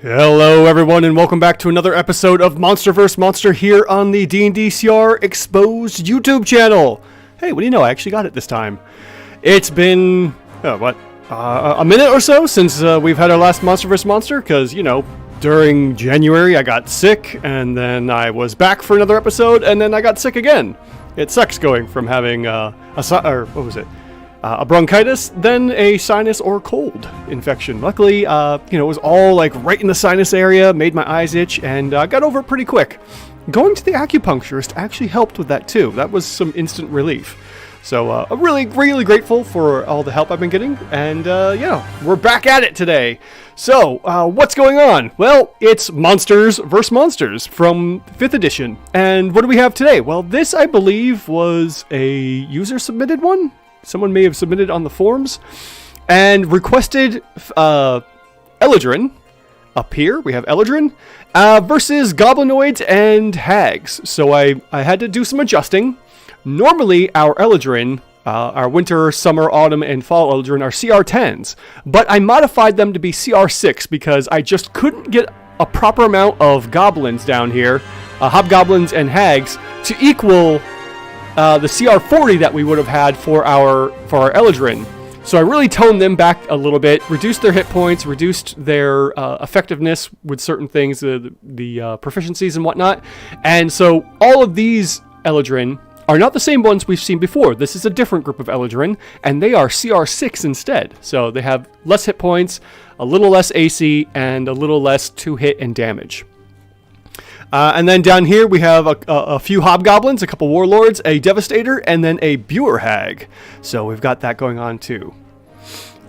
Hello everyone and welcome back to another episode of Monster vs. Monster here on the D&D CR Exposed YouTube channel. Hey, what do you know, I actually got it this time. It's been, a minute or so since we've had our last Monster vs. Monster, because, you know, during January I got sick, and then I was back for another episode, and then I got sick again. It sucks going from having a bronchitis, then a sinus or cold infection. Luckily, it was all like right in the sinus area, made my eyes itch, and got over it pretty quick. Going to the acupuncturist actually helped with that too. That was some instant relief. So I'm really, really grateful for all the help I've been getting, and we're back at it today. So, what's going on? Well, it's Monsters vs. Monsters from 5th edition. And what do we have today? Well, this, I believe, was a user-submitted one. Someone may have submitted on the forums and requested Eladrin. Up here, we have Eladrin versus Goblinoids and Hags. So I had to do some adjusting. Normally, our Eladrin, our winter, summer, autumn, and fall Eladrin are CR10s, but I modified them to be CR6 because I just couldn't get a proper amount of goblins down here, hobgoblins and hags, to equal the CR40 that we would have had for our Eladrin. So I really toned them back a little bit, reduced their hit points, reduced their effectiveness with certain things, the proficiencies and whatnot. And so all of these Eladrin are not the same ones we've seen before. This is a different group of Eladrin, and they are CR6 instead. So they have less hit points, a little less AC, and a little less 2-hit and damage. And then down here we have a few hobgoblins, a couple warlords, a devastator, and then a Buer hag. So we've got that going on too.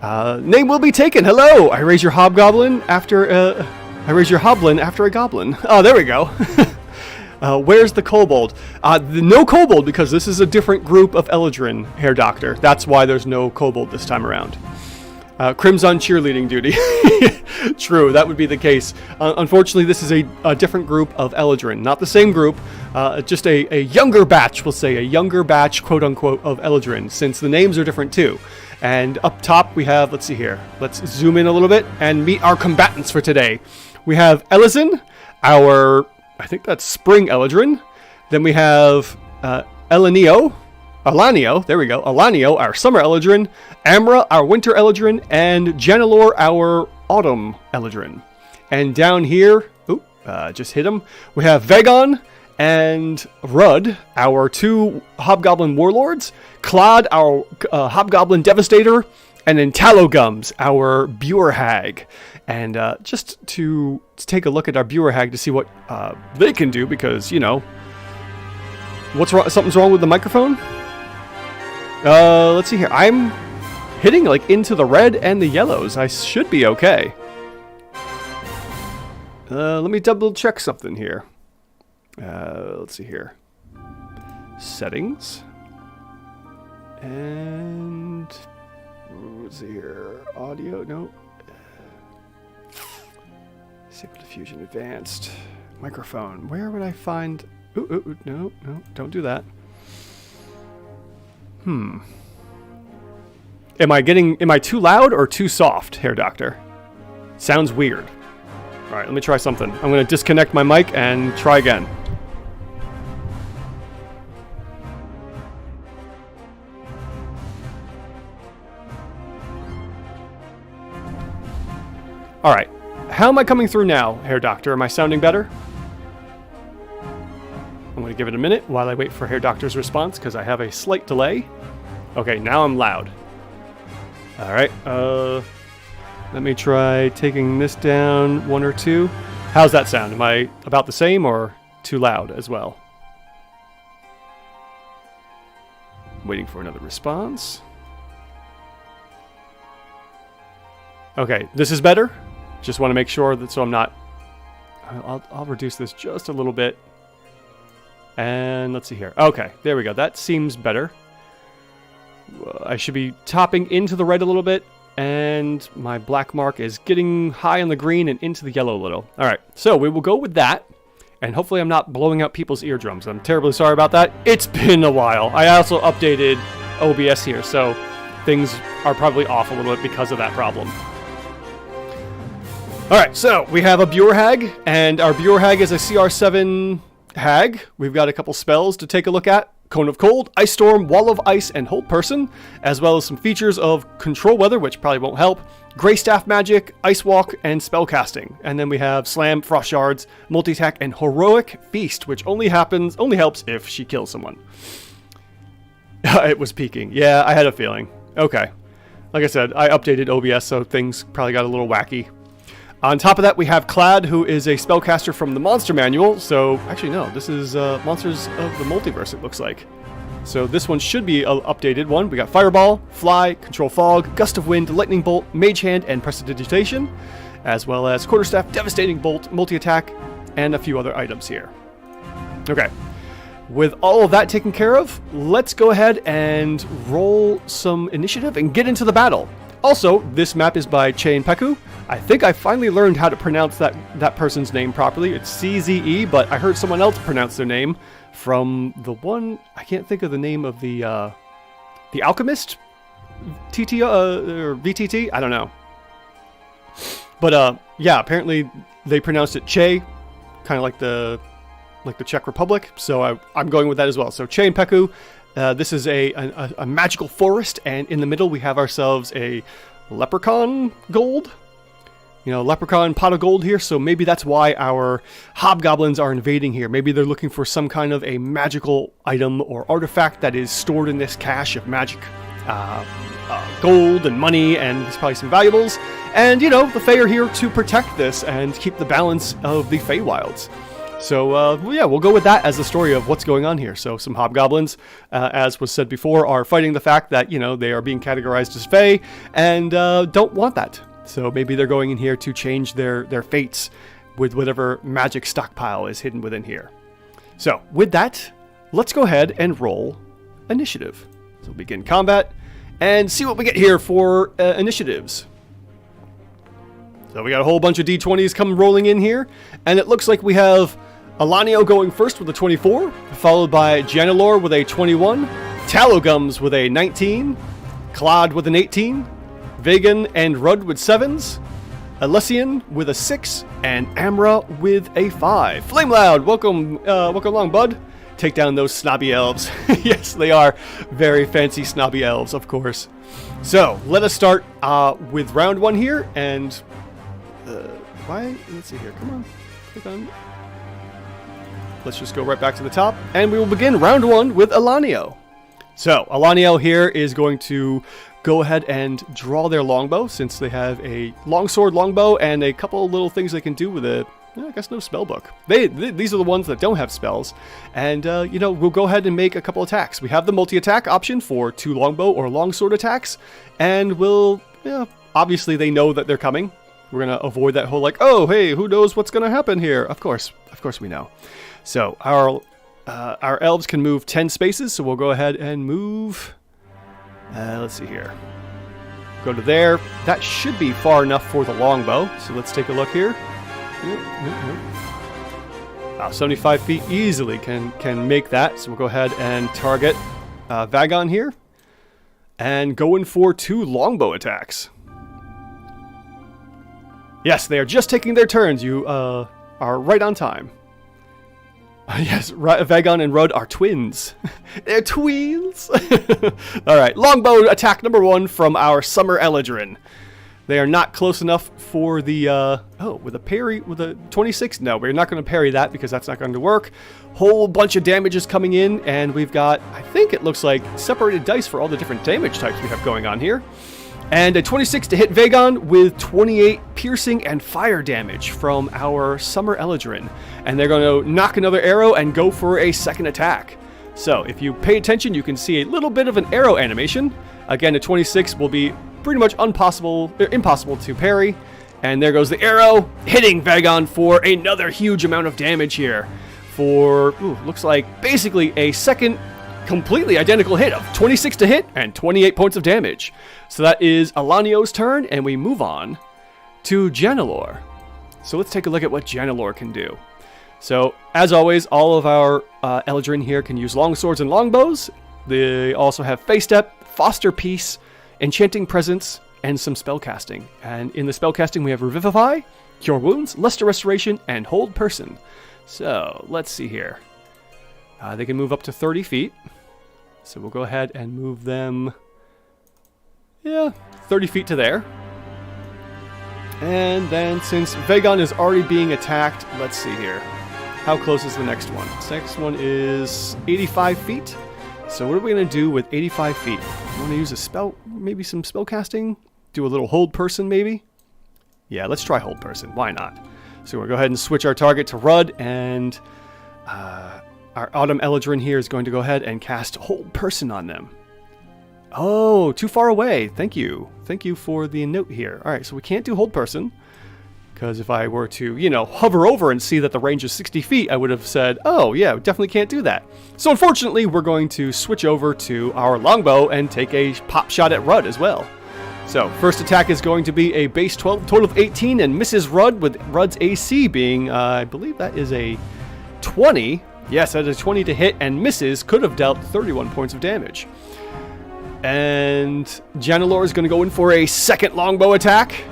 Name will be taken. Hello, I raise your hobgoblin after a goblin. Oh, there we go. Where's the kobold? No kobold, because this is a different group of Eladrin, Herr Doctor. That's why there's no kobold this time around. Crimson cheerleading duty. True, that would be the case. Unfortunately, this is a different group of Eladrin. Not the same group, just a younger batch, we'll say. A younger batch, quote-unquote, of Eladrin, since the names are different too. And up top we have, let's see here. Let's zoom in a little bit and meet our combatants for today. We have Elizin, I think that's Spring Eladrin. Then we have Alanio, there we go. Alanio, our Summer Eladrin. Amra, our Winter Eladrin. And Janelor, our Autumn Eladrin. And down here, just hit him. We have Vagon and Rudd, our two Hobgoblin Warlords. Claude, our Hobgoblin Devastator. And then Talogums, our Buer hag. And just to take a look at our Buer hag to see what they can do, because, you know, what's wrong? Something's wrong with the microphone? Let's see here. I'm hitting like into the red and the yellows. I should be okay. Let me double check something here. Let's see here. Settings. And let's see here. Audio, no. Disable diffusion advanced. Microphone. Where would I find? No, don't do that. Am I too loud or too soft, Herr Doctor? Sounds weird. Alright, let me try something. I'm going to disconnect my mic and try again. Alright, how am I coming through now, Herr Doctor? Am I sounding better? I'm going to give it a minute while I wait for Herr Doctor's response, because I have a slight delay. Okay, now I'm loud. Alright, let me try taking this down 1 or 2. How's that sound? Am I about the same or too loud as well? Waiting for another response. Okay, this is better. Just want to make sure that so I'm not... I'll reduce this just a little bit. And let's see here. Okay, there we go. That seems better. I should be topping into the red a little bit, and my black mark is getting high on the green and into the yellow a little. Alright, so we will go with that, and hopefully I'm not blowing out people's eardrums. I'm terribly sorry about that. It's been a while. I also updated OBS here, so things are probably off a little bit because of that problem. Alright, so we have a Bure Hag, and our Bure Hag is a CR7 Hag. We've got a couple spells to take a look at. Cone of Cold, Ice Storm, Wall of Ice, and Hold Person, as well as some features of Control Weather, which probably won't help, Grey Staff Magic, Ice Walk, and Spellcasting. And then we have Slam, Frost Shards, Multi-Attack, and Heroic Feast, which only helps if she kills someone. It was peaking. Yeah, I had a feeling. Okay. Like I said, I updated OBS, so things probably got a little wacky. On top of that, we have Clad, who is a spellcaster from the Monster Manual. So, actually, no, this is Monsters of the Multiverse, it looks like. So this one should be an updated one. We got Fireball, Fly, Control Fog, Gust of Wind, Lightning Bolt, Mage Hand, and Prestidigitation, as well as Quarterstaff, Devastating Bolt, Multi-Attack, and a few other items here. Okay. With all of that taken care of, let's go ahead and roll some initiative and get into the battle. Also, this map is by Chain Peku. I think I finally learned how to pronounce that person's name properly. It's CZE, but I heard someone else pronounce their name from the one, I can't think of the name of the Alchemist TT or VTT. I don't know. But yeah, apparently they pronounced it Che, kind of like the Czech Republic. So I'm going with that as well. So Chain Peku. This is a magical forest, and in the middle we have ourselves a leprechaun gold. You know, leprechaun pot of gold here, so maybe that's why our hobgoblins are invading here. Maybe they're looking for some kind of a magical item or artifact that is stored in this cache of magic gold and money, and there's probably some valuables. And, you know, the Fey are here to protect this and keep the balance of the Feywilds. So, yeah, we'll go with that as the story of what's going on here. So, some hobgoblins, as was said before, are fighting the fact that, you know, they are being categorized as Fey and don't want that. So, maybe they're going in here to change their fates with whatever magic stockpile is hidden within here. So, with that, let's go ahead and roll initiative. So, we'll begin combat and see what we get here for initiatives. So, we got a whole bunch of D20s come rolling in here, and it looks like we have Alanio going first with a 24, followed by Janilor with a 21, Talogums with a 19, Claude with an 18, Vegan and Rudd with 7s, Alessian with a 6, and Amra with a 5. Flame Loud, welcome along, bud. Take down those snobby elves. Yes, they are very fancy snobby elves, of course. So, let us start with round 1 here, and let's see here, come on, click on. Let's just go right back to the top, and we will begin round 1 with Alanio. So, Alanio here is going to go ahead and draw their longbow, since they have a longsword longbow and a couple of little things they can do with it. I guess no spell book. These are the ones that don't have spells, and you know, we'll go ahead and make a couple attacks. We have the multi-attack option for 2 longbow or longsword attacks, and obviously they know that they're coming. We're gonna avoid that whole like, oh hey, who knows what's gonna happen here? Of course we know. So our elves can move 10 spaces, so we'll go ahead and move. Let's see here. Go to there. That should be far enough for the longbow. So let's take a look here. Wow, 75 feet easily can make that. So we'll go ahead and target Vagon here, and go in for 2 longbow attacks. Yes, they are just taking their turns. You are right on time. Yes, Vagon and Rudd are twins. They're twins. All right, longbow attack number 1 from our Summer Eladrin. They are not close enough for the, with a parry, with a 26? No, we're not going to parry that because that's not going to work. Whole bunch of damage is coming in, and we've got, I think it looks like, separated dice for all the different damage types we have going on here. And a 26 to hit Vagon with 28 piercing and fire damage from our Summer Eladrin. And they're going to knock another arrow and go for a second attack. So if you pay attention, you can see a little bit of an arrow animation. Again, a 26 will be pretty much impossible to parry. And there goes the arrow, hitting Vagon for another huge amount of damage here. For, looks like basically a second completely identical hit of 26 to hit and 28 points of damage. So that is Alanio's turn, and we move on to Janilor. So let's take a look at what Janilor can do. So, as always, all of our Eladrin here can use longswords and longbows. They also have Fey Step, Foster Peace, Enchanting Presence, and some spellcasting. And in the spellcasting we have Revivify, Cure Wounds, Luster Restoration, and Hold Person. So, let's see here. They can move up to 30 feet. So we'll go ahead and move them, 30 feet to there. And then since Vagon is already being attacked, let's see here. How close is the next one? This next one is 85 feet. So what are we going to do with 85 feet? Want to use a spell, maybe some spell casting? Do a little Hold Person maybe? Yeah, let's try Hold Person. Why not? So we'll go ahead and switch our target to Rudd, and our Autumn Eladrin here is going to go ahead and cast Hold Person on them. Oh, too far away. Thank you. Thank you for the note here. All right, so we can't do Hold Person, because if I were to, hover over and see that the range is 60 feet, I would have said, oh, yeah, definitely can't do that. So unfortunately, we're going to switch over to our longbow and take a pop shot at Rudd as well. So, first attack is going to be a base 12, total of 18, and misses Rudd, with Rudd's AC being, I believe that is a 20. Yes, that is a 20 to hit, and misses, could have dealt 31 points of damage. And Janelor is going to go in for a second longbow attack.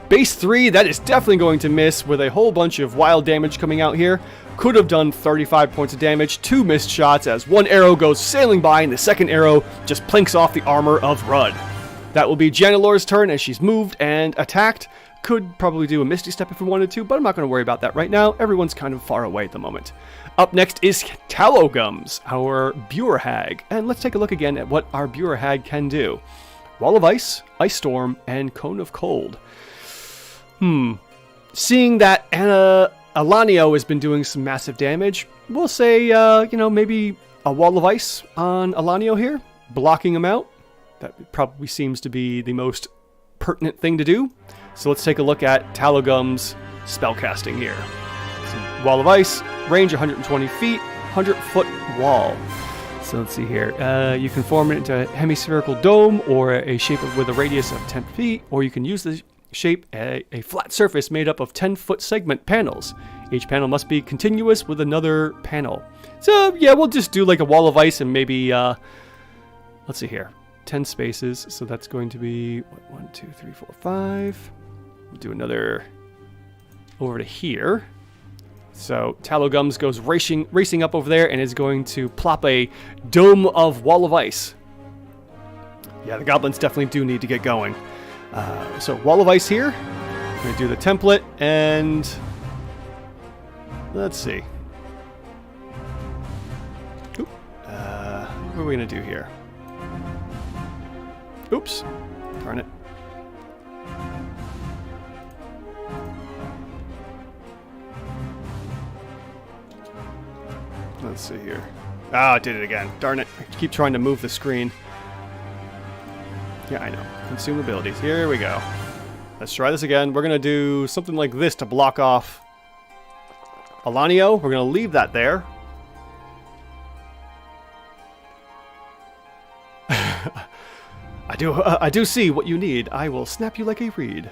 Base 3, that is definitely going to miss, with a whole bunch of wild damage coming out here. Could have done 35 points of damage, 2 missed shots, as one arrow goes sailing by, and the second arrow just plinks off the armor of Rudd. That will be Janelor's turn as she's moved and attacked. Could probably do a Misty Step if we wanted to, but I'm not going to worry about that right now. Everyone's kind of far away at the moment. Up next is Tallowgums, our Buer Hag. And let's take a look again at what our Buer Hag can do. Wall of Ice, Ice Storm, and Cone of Cold. Seeing that Alanio has been doing some massive damage, we'll say, maybe a Wall of Ice on Alanio here, blocking him out. That probably seems to be the most pertinent thing to do. So let's take a look at Tallowgums' spellcasting here. So Wall of Ice, range 120 feet, 100-foot wall. So let's see here. You can form it into a hemispherical dome or a shape with a radius of 10 feet, or you can use the shape a flat surface made up of 10-foot segment panels. Each panel must be continuous with another panel. So yeah, we'll just do like a Wall of Ice and maybe, let's see here. 10 spaces, so that's going to be 1, 2, 3, 4, 5. We'll do another over to here. So Tallowgums goes racing up over there and is going to plop a dome of Wall of Ice. Yeah, the goblins definitely do need to get going. So Wall of Ice here. I'm going to do the template, and let's see. What are we going to do here? Oops. Darn it. Let's see here. Ah, I did it again. Darn it. I keep trying to move the screen. Yeah, I know. Consume abilities. Here we go. Let's try this again. We're going to do something like this to block off Alanio. We're going to leave that there. I do see what you need. I will snap you like a reed.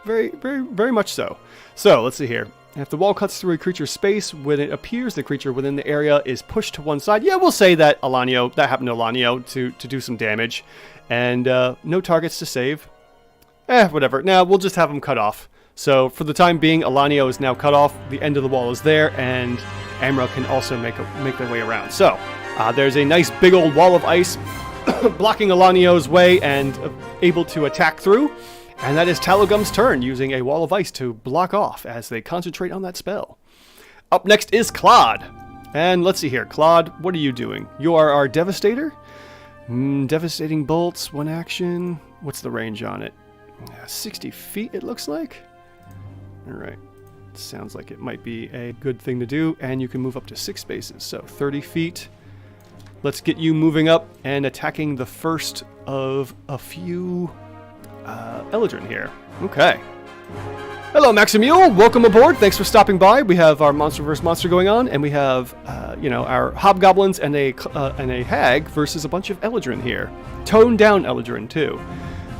Very, very, very much so. So, let's see here. If the wall cuts through a creature's space, when it appears the creature within the area is pushed to one side, yeah, we'll say that that happened to Alanio to do some damage. And no targets to save. Whatever. Now, we'll just have him cut off. So, for the time being, Alanio is now cut off. The end of the wall is there, and Amra can also make their way around. So, there's a nice big old wall of ice blocking Alanio's way and able to attack through. And that is Tallowgums' turn, using a wall of ice to block off as they concentrate on that spell. Up next is Claude. And let's see here. Claude, what are you doing? You are our Devastator? Devastating bolts, 1 action. What's the range on it? 60 feet, it looks like. Alright. Sounds like it might be a good thing to do. And you can move up to 6 spaces. So 30 feet. Let's get you moving up and attacking the first of a few Eladrin here. Okay. Hello, Maximule. Welcome aboard. Thanks for stopping by. We have our Monster vs. Monster going on, and we have, our Hobgoblins and a Hag versus a bunch of Eladrin here. Toned down Eladrin, too.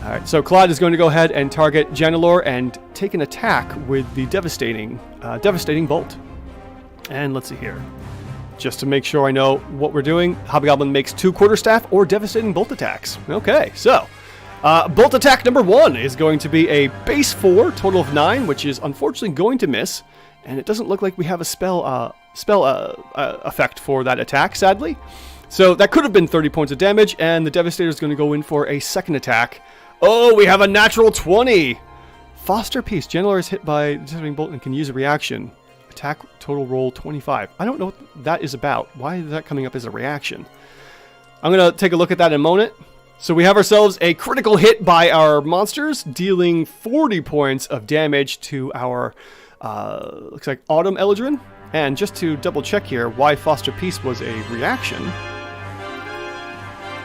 All right, so Claude is going to go ahead and target Janelor and take an attack with the Devastating Bolt. And let's see here. Just to make sure I know what we're doing, Hobgoblin makes 2 Quarterstaff or Devastating Bolt attacks. Okay, so Bolt attack number 1 is going to be a base 4, total of 9, which is unfortunately going to miss. And it doesn't look like we have a spell effect for that attack, sadly. So that could have been 30 points of damage, and the Devastator is going to go in for a second attack. Oh, we have a natural 20! Foster Peace. Janelor is hit by Disintegrating Bolt and can use a reaction. Attack total roll 25. I don't know what that is about. Why is that coming up as a reaction? I'm going to take a look at that in a moment. So we have ourselves a critical hit by our monsters, dealing 40 points of damage to our, looks like Autumn Eladrin. And just to double check here, why Foster Peace was a reaction.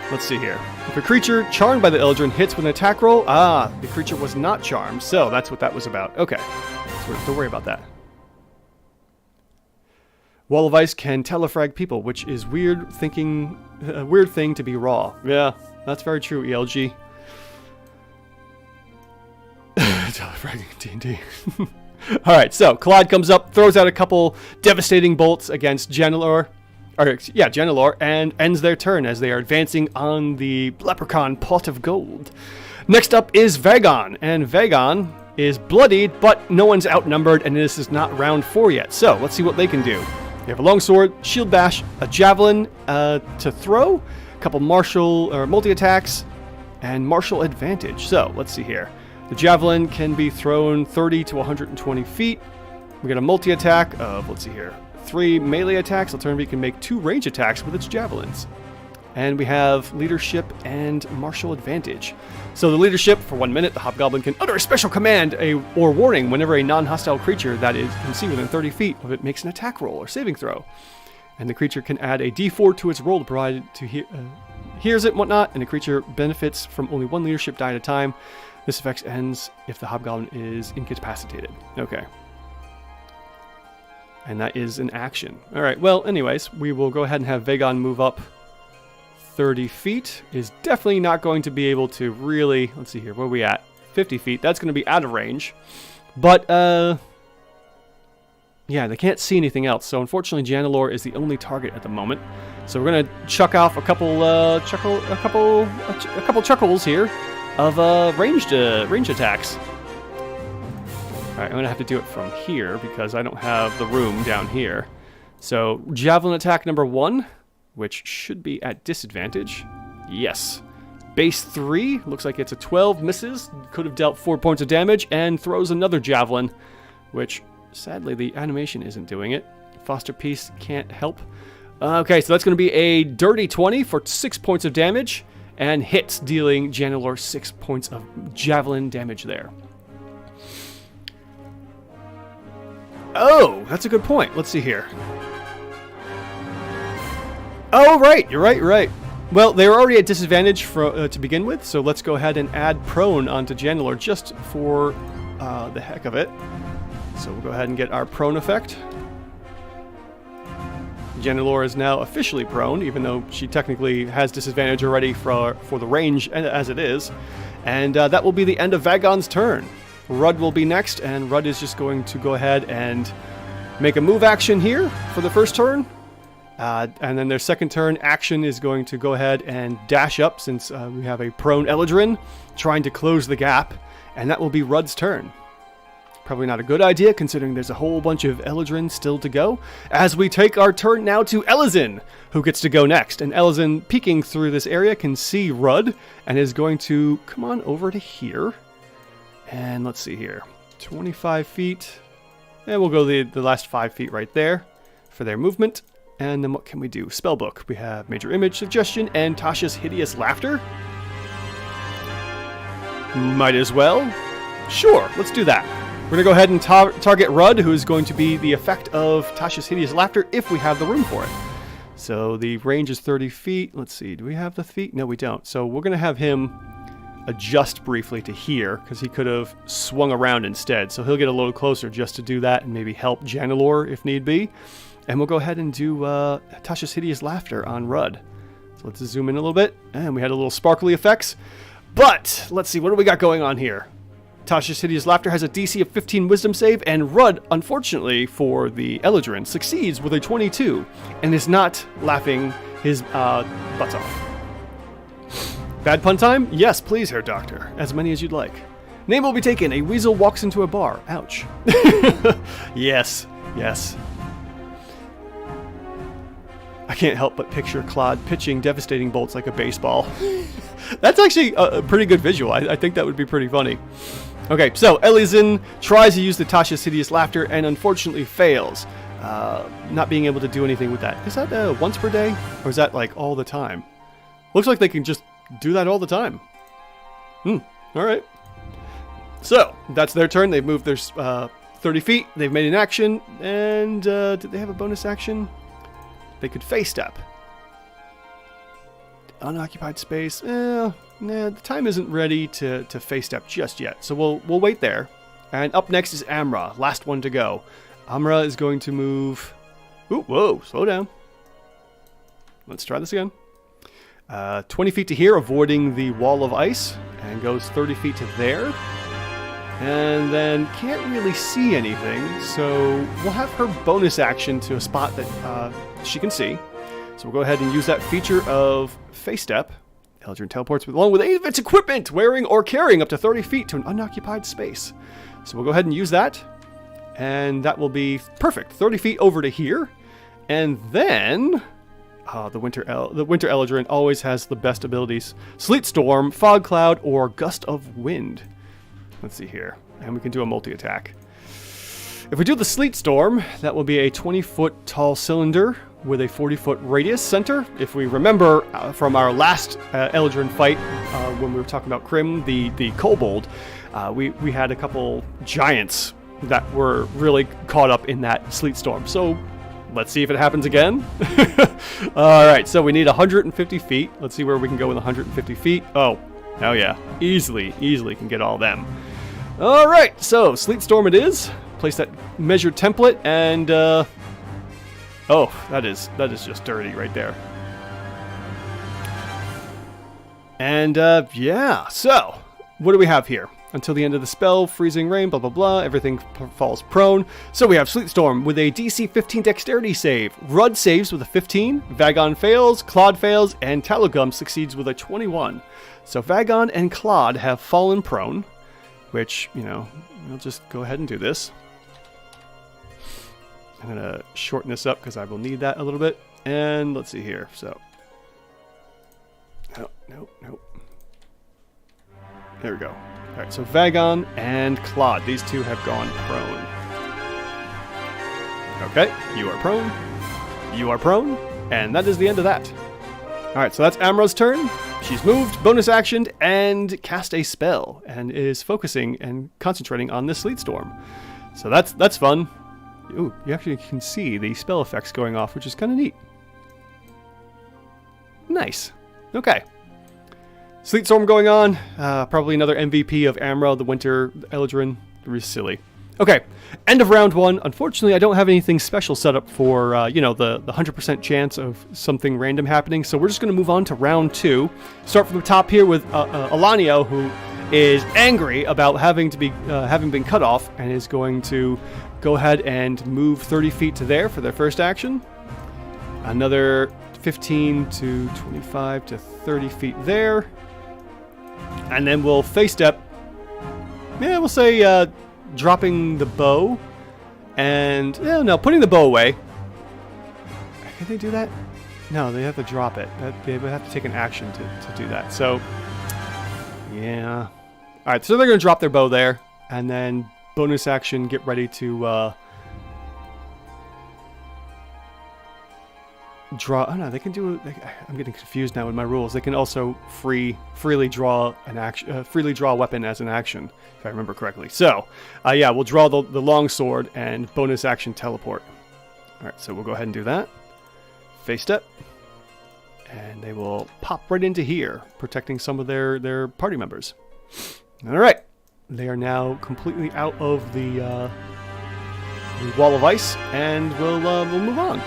Let's see here. If a creature charmed by the Eladrin hits with an attack roll, the creature was not charmed. So that's what that was about. Okay, so don't worry about that. Wall of Ice can telefrag people, which is a weird thing to be raw. Yeah, that's very true, ELG. Telefragging D&D. Alright, so Collide comes up, throws out a couple devastating bolts against Janelor, and ends their turn as they are advancing on the Leprechaun Pot of Gold. Next up is Vagon, and Vagon is bloodied, but no one's outnumbered, and this is not round 4 yet. So, let's see what they can do. They have a longsword, shield bash, a javelin to throw, a couple multi-attacks, and martial advantage. So, let's see here. The javelin can be thrown 30 to 120 feet. We got a multi-attack of, let's see here, 3 melee attacks. Alternatively, can make 2 range attacks with its javelins. And we have leadership and martial advantage. So the leadership, for 1 minute, the Hobgoblin can utter a special command or warning whenever a non-hostile creature that can see within 30 feet of it makes an attack roll or saving throw. And the creature can add a d4 to its roll provided to hears it and whatnot, and the creature benefits from only 1 leadership die at a time. This effect ends if the Hobgoblin is incapacitated. Okay. And that is an action. Alright, well, anyways, we will go ahead and have Vagon move up 30 feet. Is definitely not going to be able to really... Let's see here, where are we at? 50 feet. That's going to be out of range. But, yeah, they can't see anything else. So, unfortunately, Janelor is the only target at the moment. So, we're going to chuck off a couple chuckles here of ranged attacks. Alright, I'm going to have to do it from here because I don't have the room down here. So, Javelin attack number 1, which should be at disadvantage. Yes. Base 3, looks like it's a 12, misses, could have dealt 4 points of damage, and throws another Javelin, which, sadly, the animation isn't doing it. Foster Peace can't help. Okay, so that's going to be a dirty 20 for 6 points of damage, and hits, dealing Janelor 6 points of Javelin damage there. Oh, that's a good point. Let's see here. Oh, right. You're right. Well, they were already at disadvantage to begin with, so let's go ahead and add prone onto Janelor just for the heck of it. So we'll go ahead and get our prone effect. Janelor is now officially prone, even though she technically has disadvantage already for the range as it is. And that will be the end of Vagon's turn. Rudd will be next, and Rudd is just going to go ahead and make a move action here for the first turn. And then their second turn action is going to go ahead and dash up, since we have a prone Eladrin trying to close the gap, and that will be Rudd's turn. Probably not a good idea, considering there's a whole bunch of Eladrin still to go, as we take our turn now to Elazin, who gets to go next. And Elazin, peeking through this area, can see Rudd, and is going to come on over to here. And let's see here, 25 feet, and we'll go the last 5 feet right there for their movement. And then what can we do? Spellbook. We have Major Image Suggestion and Tasha's Hideous Laughter. Might as well. Sure, let's do that. We're going to go ahead and target Rudd, who is going to be the effect of Tasha's Hideous Laughter if we have the room for it. So the range is 30 feet. Let's see, do we have the feet? No, we don't. So we're going to have him adjust briefly to here, because he could have swung around instead. So he'll get a little closer just to do that and maybe help Janelor if need be. And we'll go ahead and do Tasha's Hideous Laughter on Rudd. So let's zoom in a little bit. And we had a little sparkly effects. But let's see, what do we got going on here? Tasha's Hideous Laughter has a DC of 15 Wisdom save, and Rudd, unfortunately for the Eladrin, succeeds with a 22 and is not laughing his butts off. Bad pun time? Yes, please, Herr Doctor. As many as you'd like. Name will be taken. A weasel walks into a bar. Ouch. Yes. Yes. I can't help but picture Claude pitching devastating bolts like a baseball. That's actually a pretty good visual. I think that would be pretty funny. Okay, so Eladrin tries to use the Tasha's hideous laughter and unfortunately fails. Not being able to do anything with that. Is that once per day? Or is that like all the time? Looks like they can just do that all the time. Alright. So, that's their turn. They've moved their 30 feet. They've made an action. And did they have a bonus action? They could face step. Unoccupied space. Nah, the time isn't ready to face step just yet. So we'll wait there. And up next is Amra. Last one to go. Amra is going to move... Ooh, whoa, slow down. Let's try this again. 20 feet to here, avoiding the wall of ice. And goes 30 feet to there. And then can't really see anything, so we'll have her bonus action to a spot that she can see. So we'll go ahead and use that feature of Face Step. Eladrin teleports along with 8 of its equipment, wearing or carrying up to 30 feet to an unoccupied space. So we'll go ahead and use that. And that will be perfect. 30 feet over to here. And then... the Winter Eladrin always has the best abilities. Sleet Storm, Fog Cloud, or Gust of Wind. Let's see here. And we can do a multi-attack. If we do the Sleet Storm, that will be a 20-foot tall cylinder with a 40-foot radius center. If we remember from our last Eladrin fight, when we were talking about Krim, the kobold, we had a couple giants that were really caught up in that Sleet Storm. So let's see if it happens again. Alright, so we need 150 feet. Let's see where we can go with 150 feet. Oh yeah. Easily can get all of them. Alright, so Sleet Storm it is. Place that measured template and oh, that is just dirty right there. And yeah, so what do we have here? Until the end of the spell, freezing rain, blah blah blah, everything falls prone. So we have Sleet Storm with a DC 15 dexterity save. Rudd saves with a 15, Vagon fails, Claude fails, and Talogum succeeds with a 21. So Vagon and Claude have fallen prone, which, you know, we'll just go ahead and do this. I'm going to shorten this up because I will need that a little bit. And let's see here. So, nope. There we go. All right, so Vagon and Claude, these two have gone prone. Okay, you are prone. You are prone. And that is the end of that. All right, so that's Amra's turn. She's moved, bonus actioned, and cast a spell, and is focusing and concentrating on this Sleet Storm. So that's fun. Ooh, you actually can see the spell effects going off, which is kind of neat. Nice. Okay. Sleet Storm going on. Probably another MVP of Amra, the Winter Eladrin. Really silly. Okay, end of round 1. Unfortunately, I don't have anything special set up for, you know, the 100% chance of something random happening. So we're just going to move on to round 2. Start from the top here with Elanio, who is angry about having been cut off, and is going to go ahead and move 30 feet to there for their first action. Another 15 to 25 to 30 feet there. And then we'll face step. Yeah, we'll say dropping the bow. And, no, putting the bow away. Can they do that? No, they have to drop it. They would have to take an action to do that. So, yeah. Alright, so they're going to drop their bow there. And then bonus action, get ready to draw. Oh no, they can do. I'm getting confused now with my rules. They can also freely draw an action, freely draw a weapon as an action, if I remember correctly. So, yeah, we'll draw the long sword and bonus action teleport. All right, so we'll go ahead and do that. Face step, and they will pop right into here, protecting some of their party members. All right, they are now completely out of the wall of ice, and we'll move on.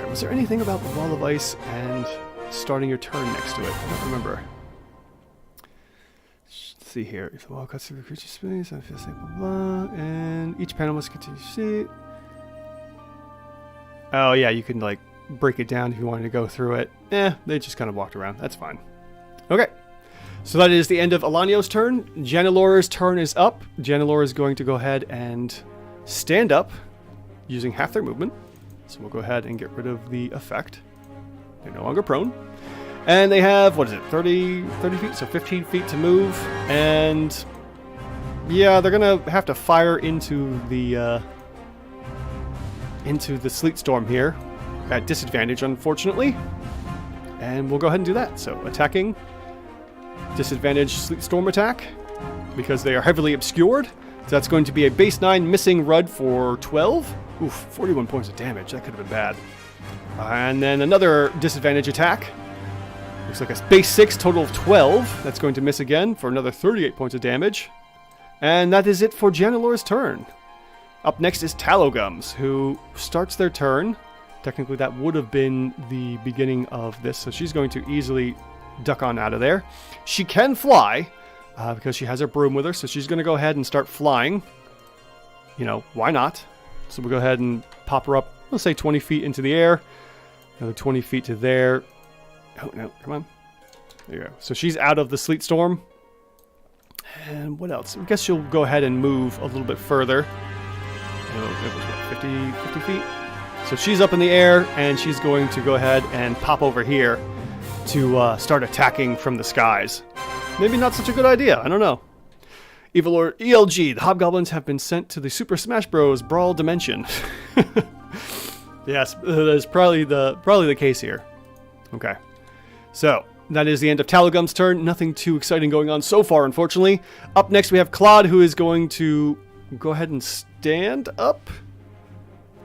Was there anything about the wall of ice and starting your turn next to it? I don't remember. Let's see here. If the wall cuts through the creature's space, I feel safe, blah, blah, and each panel must continue to see. Oh yeah, you can like break it down if you wanted to go through it. They just kind of walked around. That's fine. Okay. So that is the end of Elanio's turn. Janelor's turn is up. Janelor is going to go ahead and stand up using half their movement. So we'll go ahead and get rid of the effect. They're no longer prone. And they have, what is it, 30 feet? So 15 feet to move. And yeah, they're going to have to fire into the sleet storm here at disadvantage, unfortunately. And we'll go ahead and do that. So attacking, disadvantage sleet storm attack, because they are heavily obscured. So that's going to be a base 9 missing Rud for 12. Oof, 41 points of damage. That could have been bad. And then another disadvantage attack. Looks like a base 6, total of 12. That's going to miss again for another 38 points of damage. And that is it for Janelor's turn. Up next is Talogums, who starts their turn. Technically, that would have been the beginning of this, so she's going to easily duck on out of there. She can fly, because she has her broom with her, so she's going to go ahead and start flying. You know, why not? So we'll go ahead and pop her up, let's say 20 feet into the air. Another 20 feet to there. Oh, no, come on. There you go. So she's out of the sleet storm. And what else? I guess she'll go ahead and move a little bit further. It was, what, 50 feet? So she's up in the air, and she's going to go ahead and pop over here to start attacking from the skies. Maybe not such a good idea. I don't know. Evil Lord ELG, the Hobgoblins have been sent to the Super Smash Bros. Brawl dimension. Yes, that is probably the case here. Okay. So, that is the end of Talogum's turn. Nothing too exciting going on so far, unfortunately. Up next, we have Claude, who is going to go ahead and stand up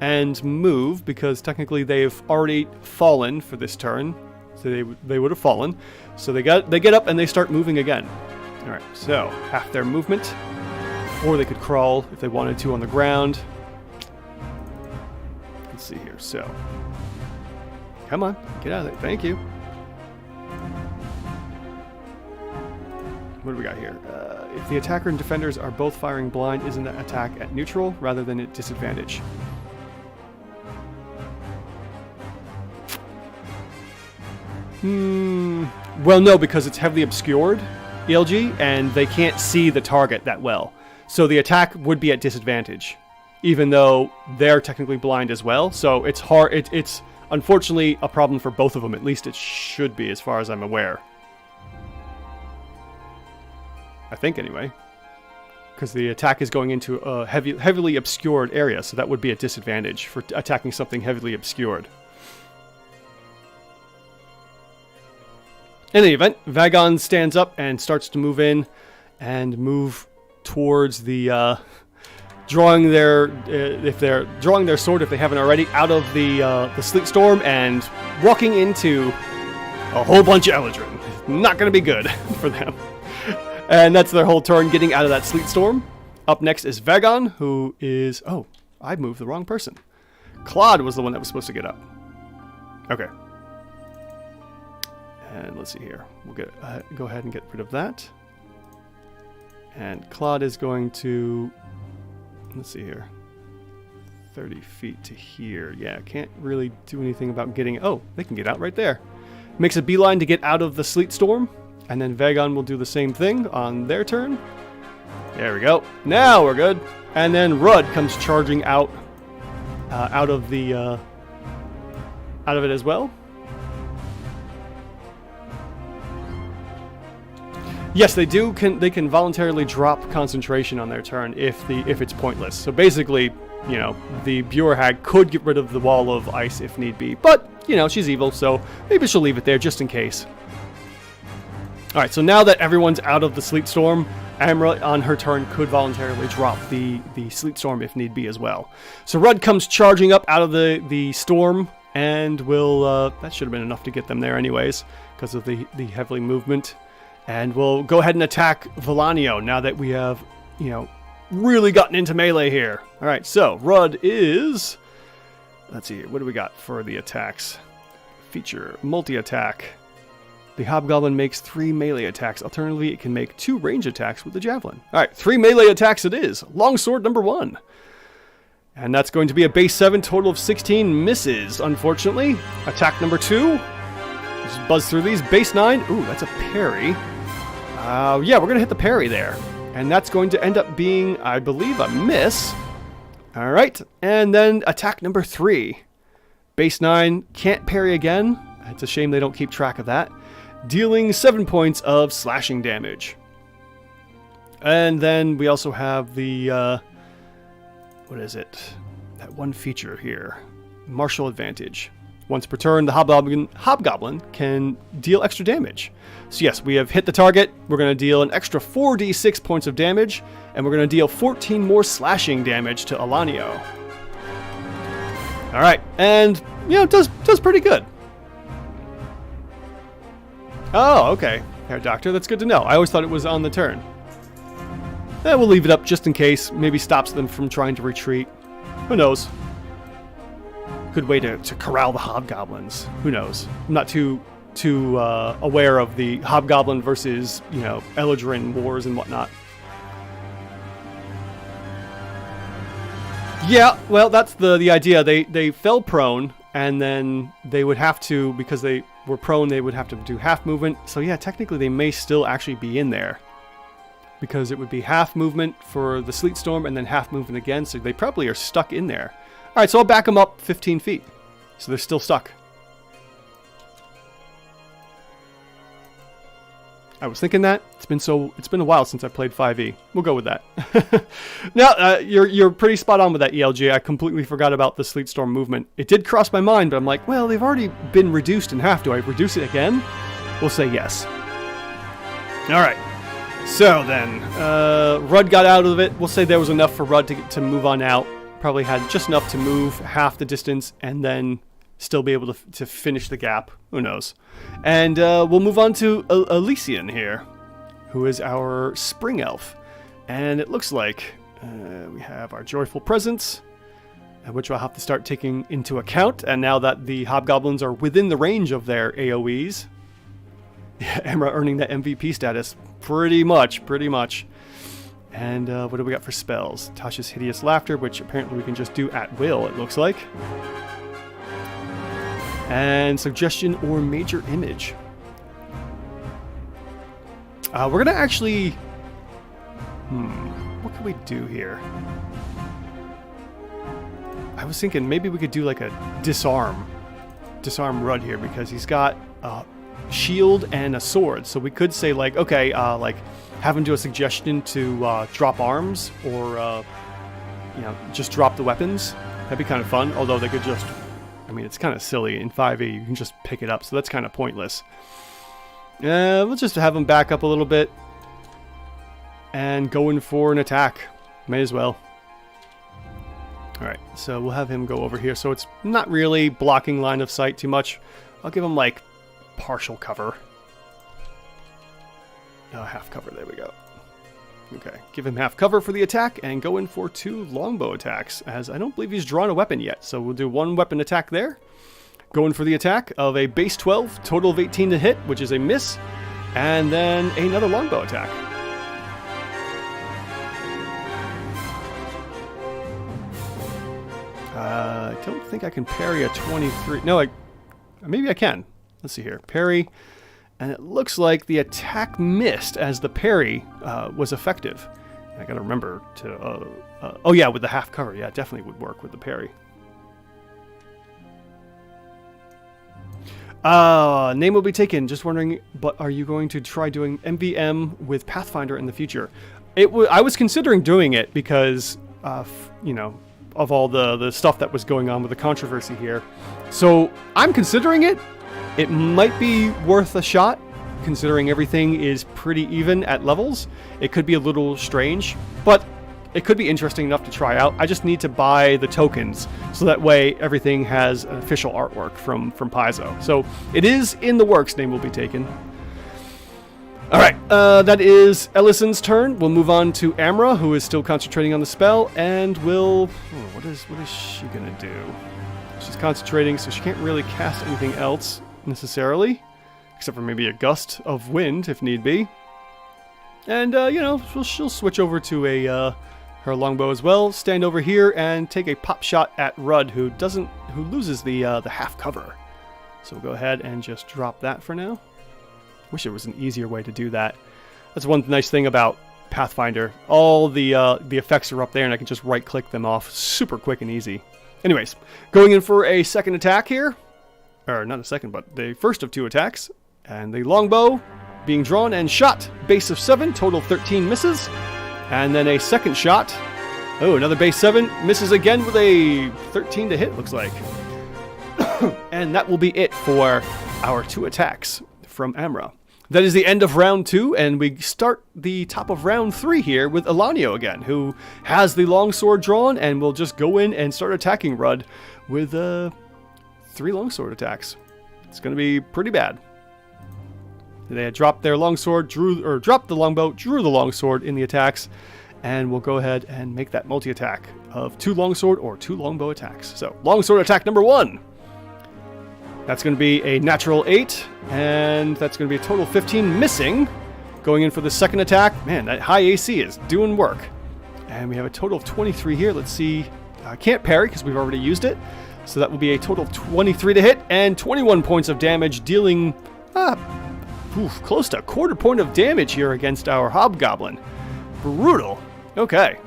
and move, because technically they've already fallen for this turn. So they would have fallen. So they get up and they start moving again. Alright, so half their movement. Or they could crawl if they wanted to on the ground. Let's see here. So, come on, get out of there. Thank you. What do we got here? If the attacker and defenders are both firing blind, isn't that attack at neutral rather than at disadvantage? Well, no, because it's heavily obscured, ELG, and they can't see the target that well. So the attack would be at disadvantage, even though they're technically blind as well. So it's hard. It's unfortunately a problem for both of them. At least it should be, as far as I'm aware. I think, anyway. Because the attack is going into a heavily obscured area, so that would be a disadvantage for attacking something heavily obscured. In any event, Vagon stands up and starts to move in and move towards the drawing their sword, if they haven't already, out of the sleet storm and walking into a whole bunch of Eladrin. Not going to be good for them. And that's their whole turn, getting out of that sleet storm. Up next is Vagon, who is... Oh, I moved the wrong person. Claude was the one that was supposed to get up. Okay. And let's see here. We'll go ahead and get rid of that. And Claude is going to... Let's see here. 30 feet to here. Yeah, can't really do anything about getting... Oh, they can get out right there. Makes a beeline to get out of the sleet storm. And then Vagon will do the same thing on their turn. There we go. Now we're good. And then Rud comes charging out of it as well. Yes, they do. They can voluntarily drop concentration on their turn if it's pointless. So basically, you know, the Buerhag could get rid of the wall of ice if need be, but you know, she's evil, so maybe she'll leave it there just in case. All right, so now that everyone's out of the sleet storm, Amra on her turn could voluntarily drop the sleet storm if need be as well. So Rud comes charging up out of the storm, and will that should have been enough to get them there anyways because of the heavily movement. And we'll go ahead and attack Velanio now that we have, you know, really gotten into melee here. All right, so Rud is... Let's see, what do we got for the attacks? Feature, multi-attack. The Hobgoblin makes 3 melee attacks. Alternatively, it can make 2 range attacks with the Javelin. All right, 3 melee attacks it is. Longsword number 1. And that's going to be a base 7, total of 16 misses, unfortunately. Attack number 2. Just buzz through these. Base 9. Ooh, that's a parry. Yeah, we're going to hit the parry there. And that's going to end up being, I believe, a miss. All right. And then attack number 3. Base 9. Can't parry again. It's a shame they don't keep track of that. Dealing 7 points of slashing damage. And then we also have the... what is it? That one feature here. Martial advantage. Once per turn, the hobgoblin can deal extra damage. So yes, we have hit the target. We're going to deal an extra 4d6 points of damage, and we're going to deal 14 more slashing damage to Alanio. All right, and it does pretty good. Oh, okay, Herr Doctor, that's good to know. I always thought it was on the turn. We'll leave it up just in case. Maybe stops them from trying to retreat. Who knows? Good way to corral the hobgoblins. Who knows? I'm not too aware of the hobgoblin versus, Eladrin wars and whatnot. Yeah, well, that's the idea. They fell prone, and then they would have to, because they were prone, they would have to do half movement. So yeah, technically they may still actually be in there. Because it would be half movement for the Sleet Storm and then half movement again, so they probably are stuck in there. Alright, so I'll back them up 15 feet. So they're still stuck. I was thinking that. It's been a while since I played 5e. We'll go with that. Now, you're pretty spot on with that, ELG. I completely forgot about the Sleet Storm movement. It did cross my mind, but I'm like, well, they've already been reduced in half. Do I reduce it again? We'll say yes. Alright. So then, Rudd got out of it. We'll say there was enough for Rudd to move on out. Probably had just enough to move half the distance and then still be able to finish the gap. Who knows? And we'll move on to Elysian here, who is our spring elf. And it looks like we have our joyful presence, which we'll have to start taking into account. And now that the hobgoblins are within the range of their AoEs, Emra earning that MVP status. Pretty much. And what do we got for spells? Tasha's Hideous Laughter, which apparently we can just do at will, it looks like. And Suggestion or Major Image. We're going to actually... what can we do here? I was thinking maybe we could do like a disarm Rudd here, because he's got... shield and a sword, so we could say like, okay, like have him do a suggestion to drop arms or just drop the weapons. That'd be kind of fun, although they could just, it's kind of silly. In 5e you can just pick it up, so that's kind of pointless. We'll just have him back up a little bit and go in for an attack. May as well. Alright, so we'll have him go over here, so it's not really blocking line of sight too much. I'll give him like partial cover. Half cover, there we go. Okay, give him half cover for the attack and go in for 2 longbow attacks, as I don't believe he's drawn a weapon yet. So we'll do 1 weapon attack there. Go in for the attack of a base 12, total of 18 to hit, which is a miss, and then another longbow attack. I don't think I can parry a 23. No, maybe I can. Let's see here. Parry. And it looks like the attack missed as the parry was effective. I gotta remember to... oh yeah, with the half cover. Yeah, it definitely would work with the parry. Name will be taken. Just wondering, but are you going to try doing MVM with Pathfinder in the future? I was considering doing it because, of all the stuff that was going on with the controversy here. So I'm considering it. It might be worth a shot, considering everything is pretty even at levels. It could be a little strange, but it could be interesting enough to try out. I just need to buy the tokens, so that way everything has official artwork from Paizo. So it is in the works. Name will be taken. All right, that is Ellison's turn. We'll move on to Amra, who is still concentrating on the spell, and we'll... what is she gonna do? She's concentrating, so she can't really cast anything else necessarily, except for maybe a gust of wind if need be. And she'll switch over to her her longbow as well. Stand over here and take a pop shot at Rudd, who loses the half cover. So we'll go ahead and just drop that for now. Wish there was an easier way to do that. That's one nice thing about Pathfinder. All the effects are up there, and I can just right-click them off super quick and easy. Anyways, going in for a second attack here. Or not a second, but the first of 2 attacks. And the longbow being drawn and shot. Base of 7, total 13 misses. And then a second shot. Oh, another base 7. Misses again with a 13 to hit, looks like. And that will be it for our 2 attacks from Amra. That is the end of round 2, and we start the top of round 3 here with Elanio again, who has the longsword drawn and will just go in and start attacking Rudd with 3 longsword attacks. It's going to be pretty bad. They had dropped their longsword, dropped the longbow, drew the longsword in the attacks, and we'll go ahead and make that multi-attack of 2 longsword or 2 longbow attacks. So, longsword attack number 1. That's going to be a natural 8, and that's going to be a total 15 missing. Going in for the second attack. Man, that high AC is doing work. And we have a total of 23 here. Let's see. I can't parry because we've already used it. So that will be a total of 23 to hit and 21 points of damage, dealing close to a quarter point of damage here against our hobgoblin. Brutal. Okay.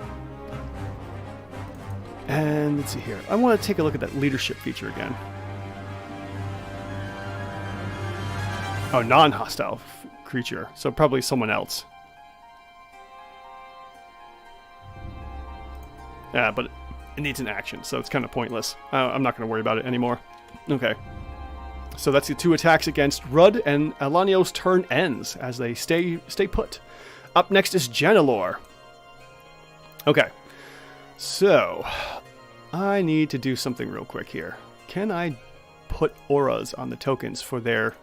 And let's see here. I want to take a look at that leadership feature again. Oh, non-hostile creature. So probably someone else. Yeah, but it needs an action, so it's kind of pointless. I'm not going to worry about it anymore. Okay. So that's the 2 attacks against Rudd, and Elanio's turn ends as they stay put. Up next is Janelor. Okay. So, I need to do something real quick here. Can I put auras on the tokens for their...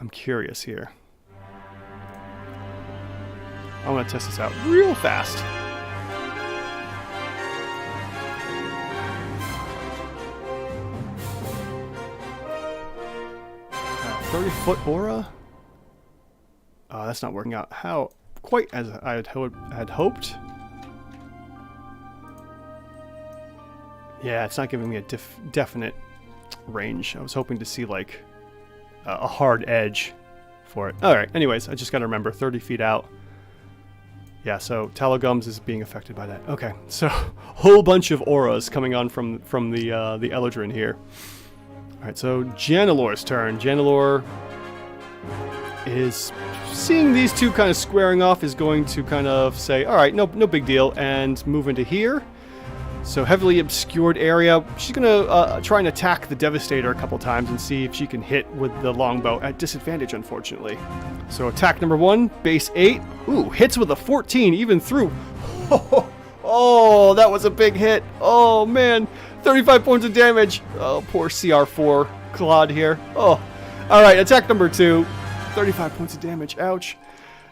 I'm curious here. I want to test this out real fast. 30-foot aura? Oh, that's not working out how quite as I had hoped. Yeah, it's not giving me a definite range. I was hoping to see like a hard edge for it. Alright, anyways, I just gotta remember 30 feet out. Yeah, so Talogums is being affected by that. Okay, so whole bunch of auras coming on from the Eladrin here. Alright, so Janelor's turn. Janelor is seeing these two kind of squaring off, is going to kind of say, alright, no big deal, and move into here. So heavily obscured area. She's going to try and attack the Devastator a couple times and see if she can hit with the longbow at disadvantage, unfortunately. So attack number 1, base 8. Ooh, hits with a 14, even through. Oh, that was a big hit. Oh, man. 35 points of damage. Oh, poor CR4 Claude here. Oh, all right, attack number 2. 35 points of damage. Ouch.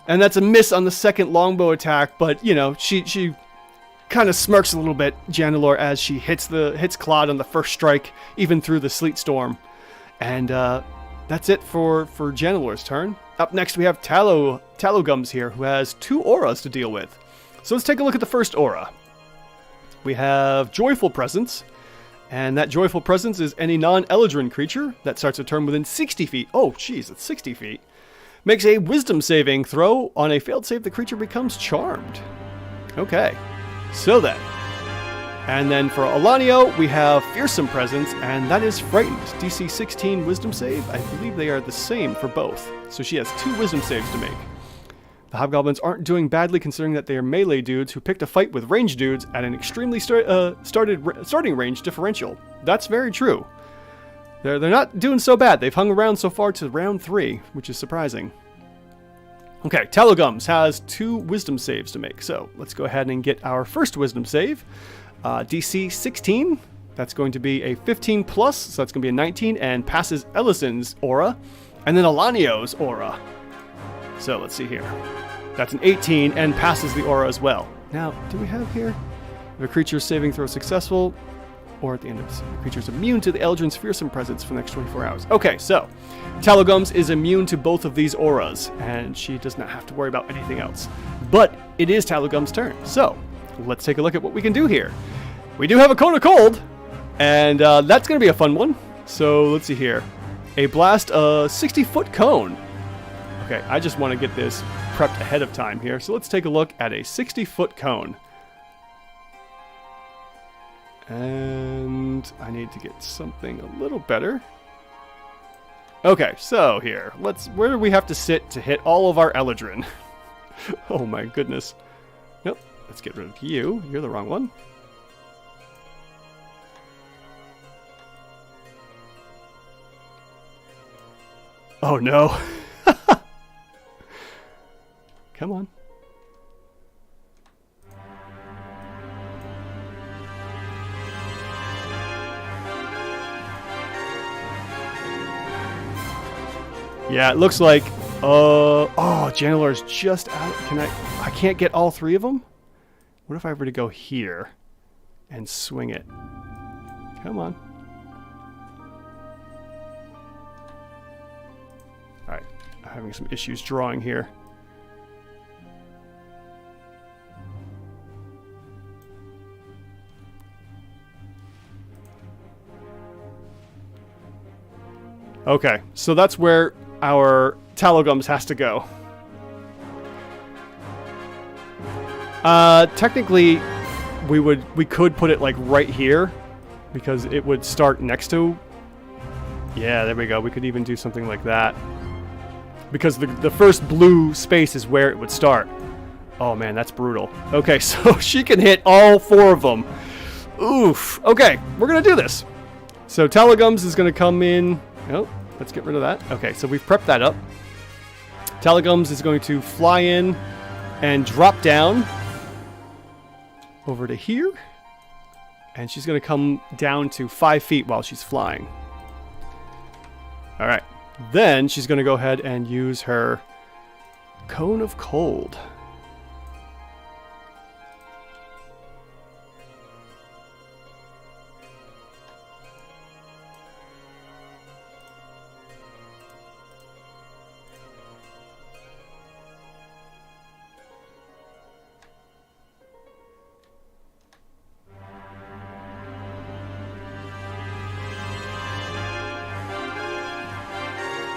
And that's a miss on the second longbow attack, but, you know, she kind of smirks a little bit, Janelor, as she hits Claude on the first strike, even through the sleet storm. And that's it for Janelor's turn. Up next, we have Talogums here, who has 2 auras to deal with. So let's take a look at the first aura. We have Joyful Presence, and that Joyful Presence is any non-Eladrin creature that starts a turn within 60 feet. Oh, jeez, it's 60 feet. Makes a Wisdom saving throw. On a failed save, the creature becomes charmed. Okay. So then, and then for Elanio, we have Fearsome Presence, and that is Frightened. DC 16 Wisdom save. I believe they are the same for both. So she has 2 Wisdom saves to make. The Hobgoblins aren't doing badly, considering that they are melee dudes who picked a fight with ranged dudes at an extremely starting range differential. That's very true. They're not doing so bad. They've hung around so far to round 3, which is surprising. Okay, Talogums has 2 Wisdom saves to make, so let's go ahead and get our first Wisdom save. DC 16, that's going to be a 15 plus, so that's going to be a 19, and passes Ellison's aura, and then Elanio's aura. So let's see here. That's an 18, and passes the aura as well. Now, do we have here? If a creature's saving throw successful, or at the end of the creature's immune to the Eladrin's Fearsome Presence for the next 24 hours. Okay, so Talogums is immune to both of these auras, and she does not have to worry about anything else. But it is Talugum's turn. So, let's take a look at what we can do here. We do have a Cone of Cold, and that's going to be a fun one. So, let's see here. A blast, a 60-foot cone. Okay, I just want to get this prepped ahead of time here. So, let's take a look at a 60-foot cone. And I need to get something a little better. Okay, so here, where do we have to sit to hit all of our Eladrin? Oh my goodness. Nope, let's get rid of you. You're the wrong one. Oh no. Come on. Yeah, it looks like, oh, Janelor's just out. I can't get all three of them? What if I were to go here and swing it? Come on. Alright, I'm having some issues drawing here. Okay, so that's where our Talugums has to go. Technically, we could put it like right here, because it would start next to. Yeah, there we go. We could even do something like that, because the first blue space is where it would start. Oh man, that's brutal. Okay, so she can hit all four of them. Oof. Okay, we're gonna do this. So Talugums is gonna come in. Oh, let's get rid of that. Okay, so we've prepped that up. Talugums is going to fly in and drop down over to here. And she's going to come down to 5 feet while she's flying. Alright. Then she's going to go ahead and use her Cone of Cold.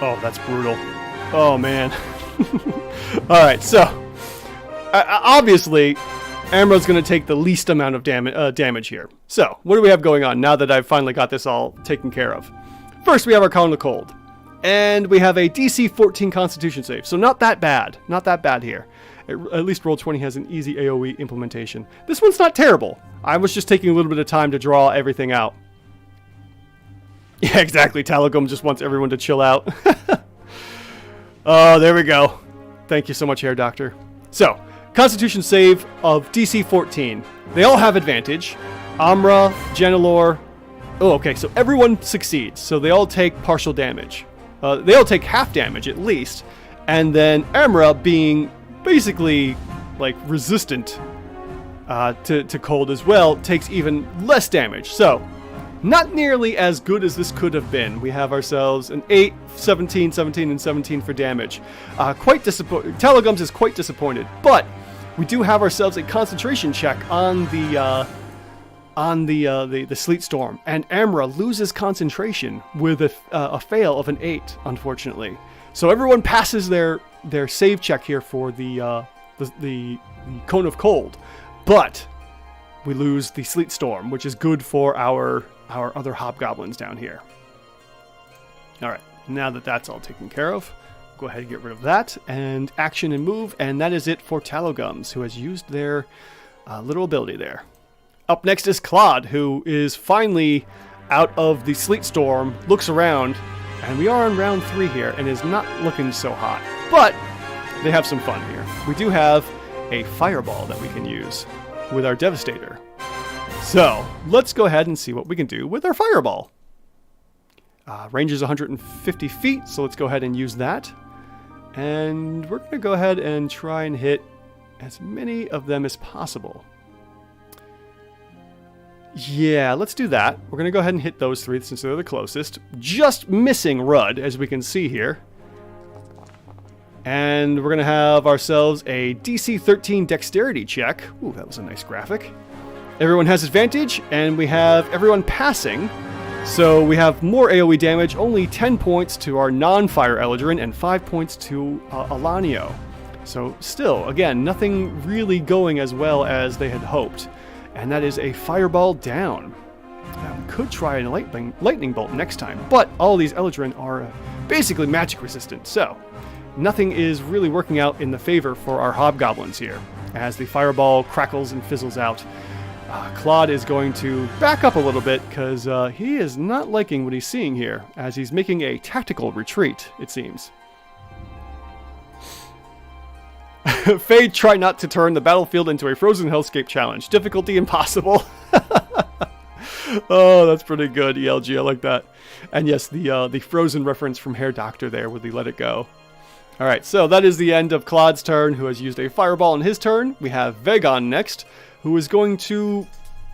Oh, that's brutal. Oh, man. Alright, so obviously, Amra's going to take the least amount of damage here. So, what do we have going on now that I've finally got this all taken care of? First, we have our Cone of Cold. And we have a DC 14 Constitution save. So, not that bad. Not that bad here. At least Roll20 has an easy AoE implementation. This one's not terrible. I was just taking a little bit of time to draw everything out. Yeah, exactly. Talugum just wants everyone to chill out. Oh, there we go. Thank you so much, Hair Doctor. So, Constitution save of DC 14. They all have advantage. Amra, Janelor. Oh, okay, so everyone succeeds. So they all take partial damage. They all take half damage at least. And then Amra, being basically like resistant to cold as well, takes even less damage. So, not nearly as good as this could have been. We have ourselves an 8, 17, 17, and 17 for damage. Quite disappointed. Talugums is quite disappointed, but we do have ourselves a concentration check on the Sleet Storm, and Amra loses concentration with a fail of an 8, unfortunately. So everyone passes their save check here for the Cone of Cold, but we lose the Sleet Storm, which is good for our other hobgoblins down here. Alright, now that that's all taken care of, go ahead and get rid of that, and action and move, and that is it for Talugums, who has used their little ability there. Up next is Claude, who is finally out of the Sleet Storm, looks around, and we are on round 3 here, and is not looking so hot. But they have some fun here. We do have a fireball that we can use with our Devastator. So, let's go ahead and see what we can do with our fireball. Range is 150 feet, so let's go ahead and use that. And we're going to go ahead and try and hit as many of them as possible. Yeah, let's do that. We're going to go ahead and hit those 3 since they're the closest. Just missing Rudd, as we can see here. And we're going to have ourselves a DC 13 dexterity check. Ooh, that was a nice graphic. Everyone has advantage, and we have everyone passing. So we have more AoE damage, only 10 points to our non-fire Eladrin, and 5 points to Alanio. So still, again, nothing really going as well as they had hoped. And that is a fireball down. We could try a lightning bolt next time, but all these Eladrin are basically magic resistant, so nothing is really working out in the favor for our hobgoblins here. As the fireball crackles and fizzles out, Claude is going to back up a little bit because he is not liking what he's seeing here, as he's making a tactical retreat, it seems. Faye, try not to turn the battlefield into a frozen hellscape challenge. Difficulty impossible. Oh, that's pretty good, ELG. I like that. And yes, the Frozen reference from Hair Doctor there with the Let It Go. All right, so that is the end of Claude's turn, who has used a fireball in his turn. We have Vagon next, who is going to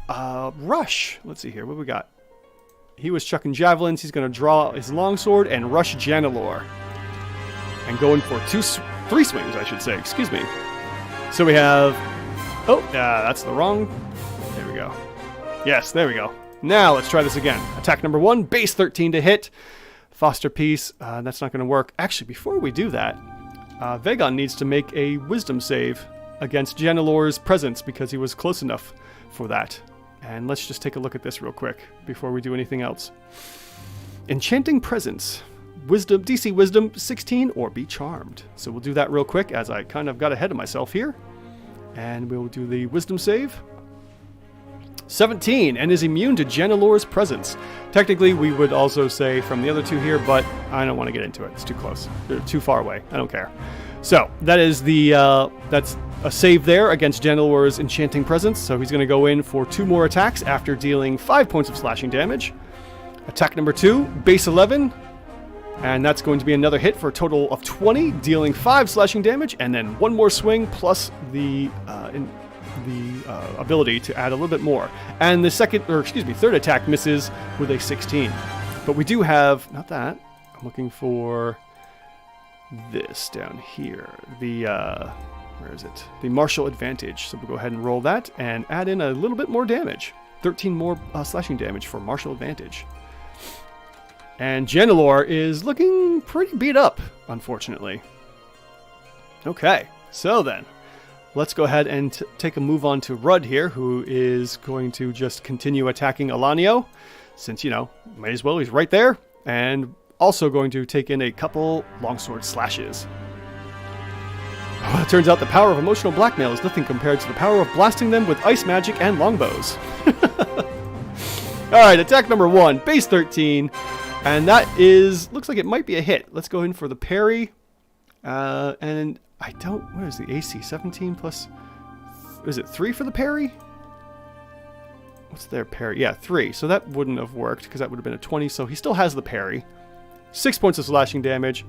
rush. Let's see here. What we got? He was chucking javelins. He's going to draw his longsword and rush Janalor. And going for 3 swings, I should say. Excuse me. So we have... Oh, that's the wrong... There we go. Yes, there we go. Now let's try this again. Attack number 1, base 13 to hit. Foster Peace, that's not going to work. Actually, before we do that, Vagon needs to make a wisdom save against Janalor's presence because he was close enough for that. And let's just take a look at this real quick before we do anything else. Enchanting Presence. Wisdom, DC Wisdom 16 or be charmed. So we'll do that real quick as I kind of got ahead of myself here. And we'll do the Wisdom save. 17 and is immune to Janalor's presence. Technically, we would also say from the other two here, but I don't want to get into it. It's too close. They're too far away. I don't care. So that is that's a save there against Janalor's enchanting presence. So he's going to go in for 2 more attacks after dealing 5 points of slashing damage. Attack number 2, base 11. And that's going to be another hit for a total of 20, dealing 5 slashing damage, and then 1 more swing plus the ability to add a little bit more. And the third attack misses with a 16. But we do have, not that, I'm looking for this down here. The, where is it? The martial advantage. So we'll go ahead and roll that and add in a little bit more damage. 13 more slashing damage for martial advantage. And Janalor is looking pretty beat up, unfortunately. Okay, so then, let's go ahead and take a move on to Rudd here, who is going to just continue attacking Alanio, since, might as well, he's right there, and also going to take in a couple longsword slashes. It turns out the power of emotional blackmail is nothing compared to the power of blasting them with ice magic and longbows. Alright, attack number 1, base 13. And that looks like it might be a hit. Let's go in for the parry. And what is the AC? 17 plus, is it 3 for the parry? What's their parry? Yeah, 3. So that wouldn't have worked because that would have been a 20. So he still has the parry. 6 points of slashing damage.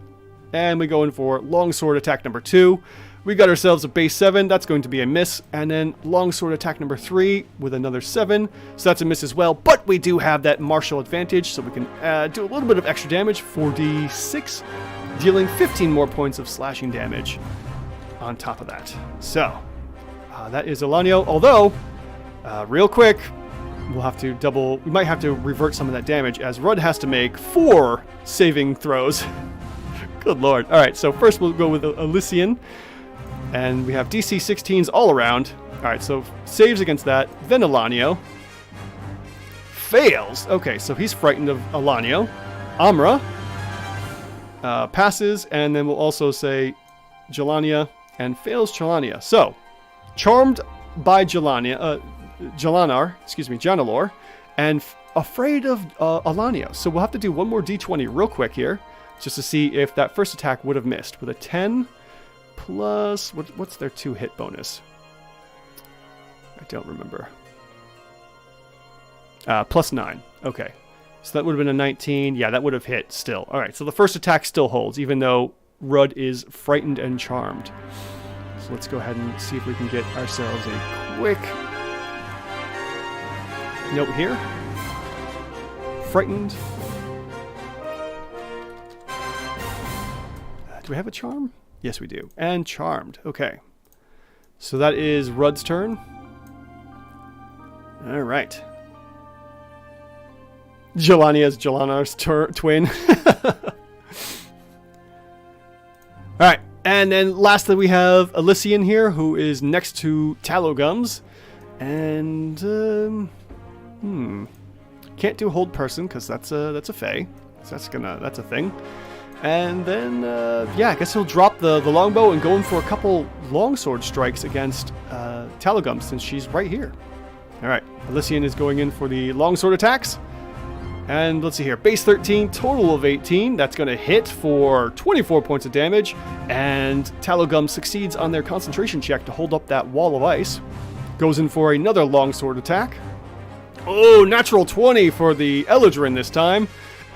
And we go in for longsword attack number 2. We got ourselves a base 7. That's going to be a miss. And then longsword attack number 3 with another 7. So that's a miss as well. But we do have that martial advantage. So we can do a little bit of extra damage. 4d6. Dealing 15 more points of slashing damage on top of that. So that is Alanio. Although, real quick, we might have to revert some of that damage as Rudd has to make 4 saving throws. Good lord. Alright, so first we'll go with Elysian. And we have DC 16s all around. Alright, so saves against that. Then Alanio. Fails. Okay, so he's frightened of Alanio. Amra. Passes, and then we'll also say Jelania and fails Jelania. So, charmed by Janalor, and afraid of Alanio. So we'll have to do one more d20 real quick here, just to see if that first attack would have missed. With a 10 plus, what's their 2 hit bonus? I don't remember. Plus 9. Okay. So that would have been a 19. Yeah, that would have hit still. All right, so the first attack still holds, even though Rudd is frightened and charmed. So let's go ahead and see if we can get ourselves a quick note here. Frightened. Do we have a charm? Yes, we do. And Charmed. Okay. So that is Rudd's turn. All right. Jelani as Jelanar's twin. All right. And then lastly, we have Elysian here, who is next to Talogums. And, can't do Hold Person, because that's a Fey. So that's a thing. And then, yeah, I guess he'll drop the longbow and go in for a couple longsword strikes against Talogums, since she's right here. All right, Elysian is going in for the longsword attacks. And let's see here, base 13, total of 18. That's going to hit for 24 points of damage. And Talogum succeeds on their concentration check to hold up that wall of ice. Goes in for another longsword attack. Oh, natural 20 for the Eladrin this time.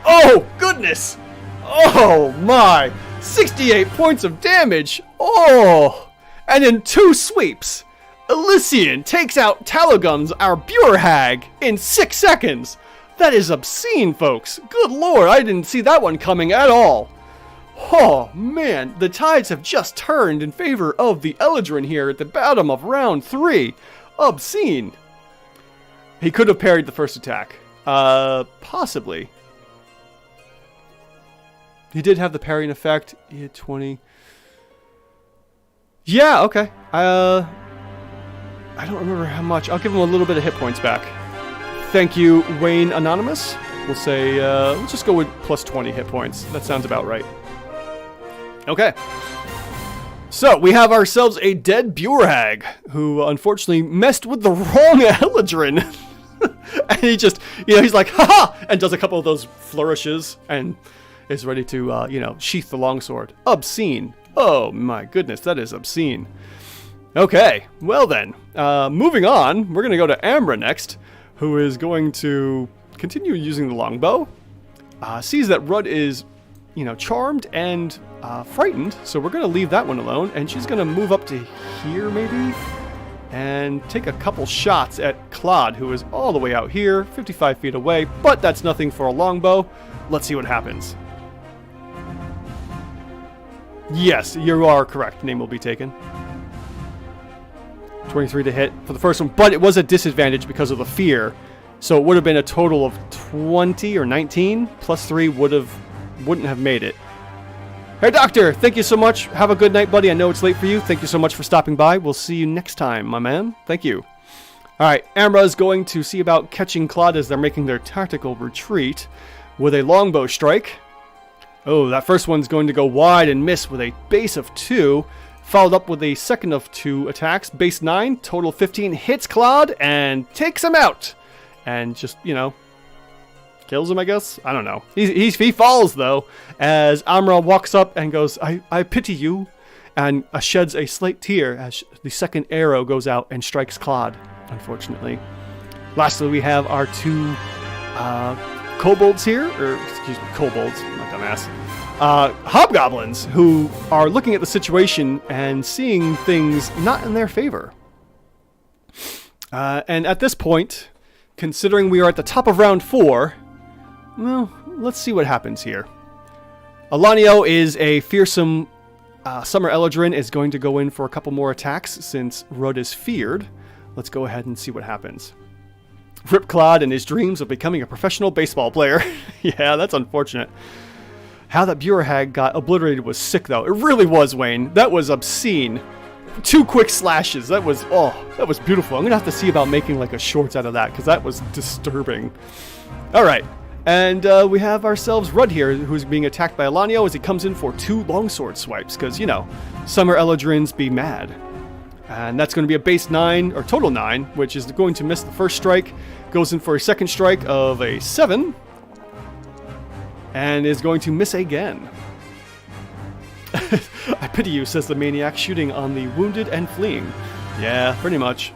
Oh, goodness! Oh, my! 68 points of damage! Oh! And in 2 sweeps, Elysian takes out Talogums, our Buer Hag, in 6 seconds! That is obscene, folks! Good lord, I didn't see that one coming at all! Oh, man, the tides have just turned in favor of the Eladrin here at the bottom of round 3. Obscene! He could have parried the first attack. Possibly. He did have the parrying effect. He had 20. Yeah, okay. I don't remember how much. I'll give him a little bit of hit points back. Thank you, Wayne Anonymous. We'll say, let's just go with plus 20 hit points. That sounds about right. Okay. So, we have ourselves a dead Buer Hag, who unfortunately messed with the wrong Eladrin. And he just, he's like, haha! And does a couple of those flourishes, and is ready to, sheath the longsword. Obscene. Oh my goodness, that is obscene. Okay, well then, moving on, we're going to go to Ambra next, who is going to continue using the longbow. Sees that Rudd is, charmed and frightened, so we're going to leave that one alone, and she's going to move up to here, maybe? And take a couple shots at Claude, who is all the way out here, 55 feet away, but that's nothing for a longbow. Let's see what happens. Yes, you are correct. Name will be taken. 23 to hit for the first one, but it was a disadvantage because of the fear. So it would have been a total of 20 or 19, plus 3 wouldn't have made it. Hey, Doctor, thank you so much. Have a good night, buddy. I know it's late for you. Thank you so much for stopping by. We'll see you next time, my man. Thank you. All right, Ambra is going to see about catching Claude as they're making their tactical retreat with a longbow strike. Oh, that first one's going to go wide and miss with a base of 2, followed up with a second of 2 attacks. Base 9, total 15, hits Claude and takes him out. And just, kills him, I guess? I don't know. He falls, though, as Amra walks up and goes, I pity you, and sheds a slight tear as the second arrow goes out and strikes Claude, unfortunately. Lastly, we have our 2 kobolds here, kobolds, I'm not dumbass. Hobgoblins, who are looking at the situation and seeing things not in their favor. And at this point, considering we are at the top of round 4, well, let's see what happens here. Alanio is a fearsome Summer Eladrin, is going to go in for a couple more attacks since Rudd is feared. Let's go ahead and see what happens. Rip Claude and his dreams of becoming a professional baseball player. Yeah, that's unfortunate. How that Buer Hag got obliterated was sick, though. It really was, Wayne. That was obscene. 2 quick slashes. That was beautiful. I'm going to have to see about making like a shorts out of that, because that was disturbing. All right. And we have ourselves Rudd here, who's being attacked by Alanio as he comes in for 2 longsword swipes, because, Summer Eladrins be mad. And that's going to be a base 9, or total 9, which is going to miss the first strike. Goes in for a second strike of a 7. And is going to miss again. I pity you, says the maniac, shooting on the wounded and fleeing. Yeah, pretty much.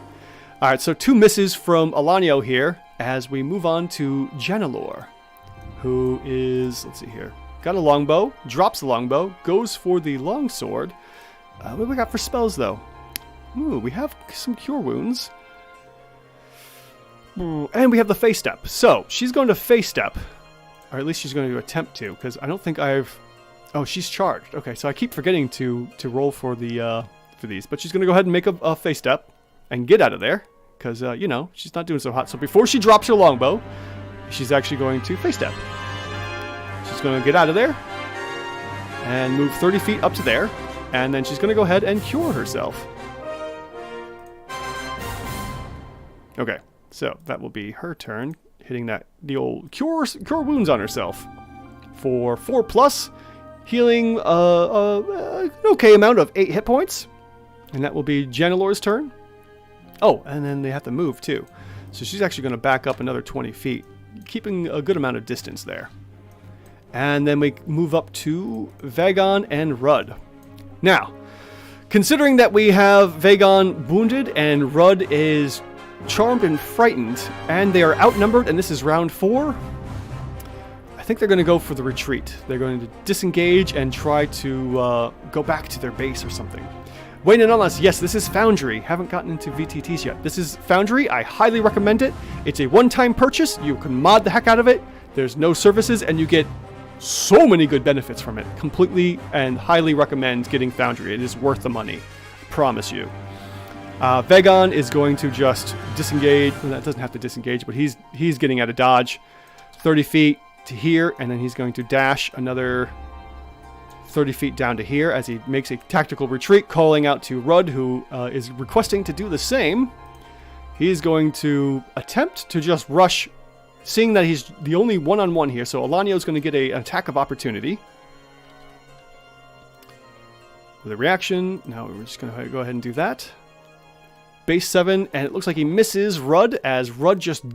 Alright, so 2 misses from Alanio here, as we move on to Janalor, who is, let's see here, got a longbow, drops the longbow, goes for the longsword. What do we got for spells, though? Ooh, we have some cure wounds. And we have the face step. So, she's going to face step. Or at least she's going to attempt to, because I don't think I've Oh, she's charged. Okay, so I keep forgetting to roll for the for these, but she's gonna go ahead and make a face step and get out of there because you know, she's not doing so hot. So before she drops her longbow, she's actually going to face step. She's gonna get out of there and move 30 feet up to there, and then she's gonna go ahead and cure herself. Okay, so that will be her turn, hitting the old cure wounds on herself for 4+, healing an okay amount of 8 hit points, and that will be Janelor's turn. Oh, and then they have to move too, so she's actually going to back up another 20 feet, keeping a good amount of distance there. And then we move up to Vagon and Rudd. Now, considering that we have Vagon wounded and Rudd is charmed and frightened, and they are outnumbered, and this is round 4, I think they're going to go for the retreat. They're going to disengage and try to go back to their base or something. Wayne and Unless, yes, this is Foundry. Haven't gotten into VTTs yet. This is Foundry. I highly recommend it. It's a one-time purchase. You can mod the heck out of it. There's no services, and you get so many good benefits from it. Completely and highly recommend getting Foundry. It is worth the money. I promise you. Vagon is going to just disengage. Well, that doesn't have to disengage, but he's getting out of dodge. 30 feet to here, and then he's going to dash another 30 feet down to here as he makes a tactical retreat, calling out to Rudd, who is requesting to do the same. He's going to attempt to just rush, seeing that he's the only one-on-one here, so Elanio is going to get an attack of opportunity. With a reaction, now we're just going to go ahead and do that. Base 7, and it looks like he misses Rudd, as Rudd just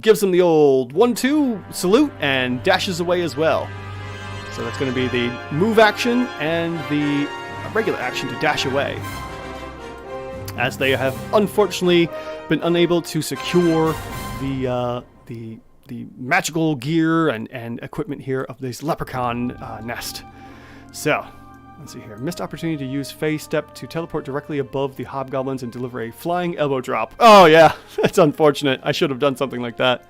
gives him the old 1-2 salute and dashes away as well. So that's going to be the move action and the regular action to dash away, as they have unfortunately been unable to secure the magical gear and equipment here of this leprechaun nest. So let's see here. Missed opportunity to use Fey Step to teleport directly above the hobgoblins and deliver a flying elbow drop. Oh yeah, that's unfortunate. I should have done something like that.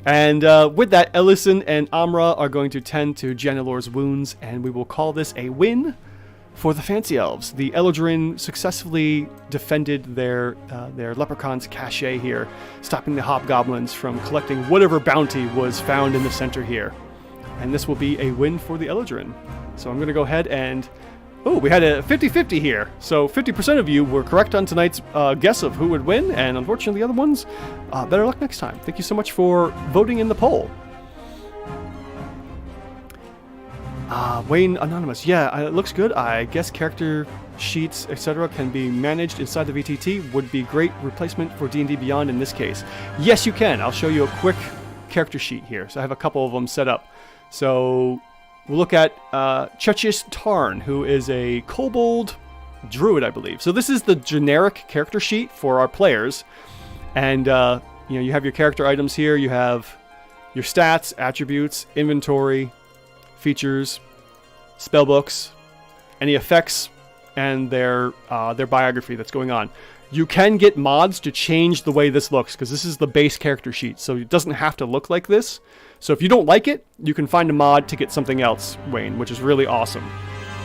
And with that, Ellison and Amra are going to tend to Janelor's wounds, and we will call this a win for the Fancy Elves. The Eladrin successfully defended their leprechaun's cache here, stopping the hobgoblins from collecting whatever bounty was found in the center here. And this will be a win for the Eladrin. So I'm going to go ahead and... Oh, we had a 50-50 here. So 50% of you were correct on tonight's guess of who would win, and unfortunately the other ones, better luck next time. Thank you so much for voting in the poll. Wayne Anonymous, yeah, it looks good. I guess character sheets, etc. can be managed inside the VTT. Would be great replacement for D&D Beyond in this case. Yes, you can. I'll show you a quick character sheet here. So I have a couple of them set up. So... we'll look at Chechis Tarn, who is a kobold druid, I believe. So this is the generic character sheet for our players. And, you have your character items here. You have your stats, attributes, inventory, features, spellbooks, any effects, and their biography that's going on. You can get mods to change the way this looks, because this is the base character sheet, so it doesn't have to look like this. So if you don't like it, you can find a mod to get something else, Wayne, which is really awesome.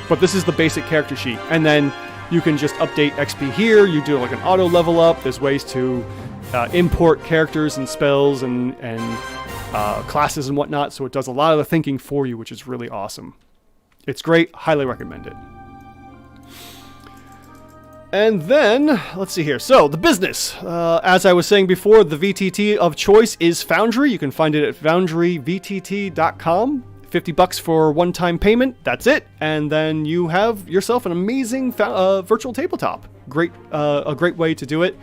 But this is the basic character sheet. And then you can just update XP here. You do like an auto level up. There's ways to import characters and spells and classes and whatnot. So it does a lot of the thinking for you, which is really awesome. It's great. Highly recommend it. And then, let's see here. So, the business. As I was saying before, the VTT of choice is Foundry. You can find it at foundryvtt.com. $50 for one-time payment. That's it. And then you have yourself an amazing virtual tabletop. A great way to do it.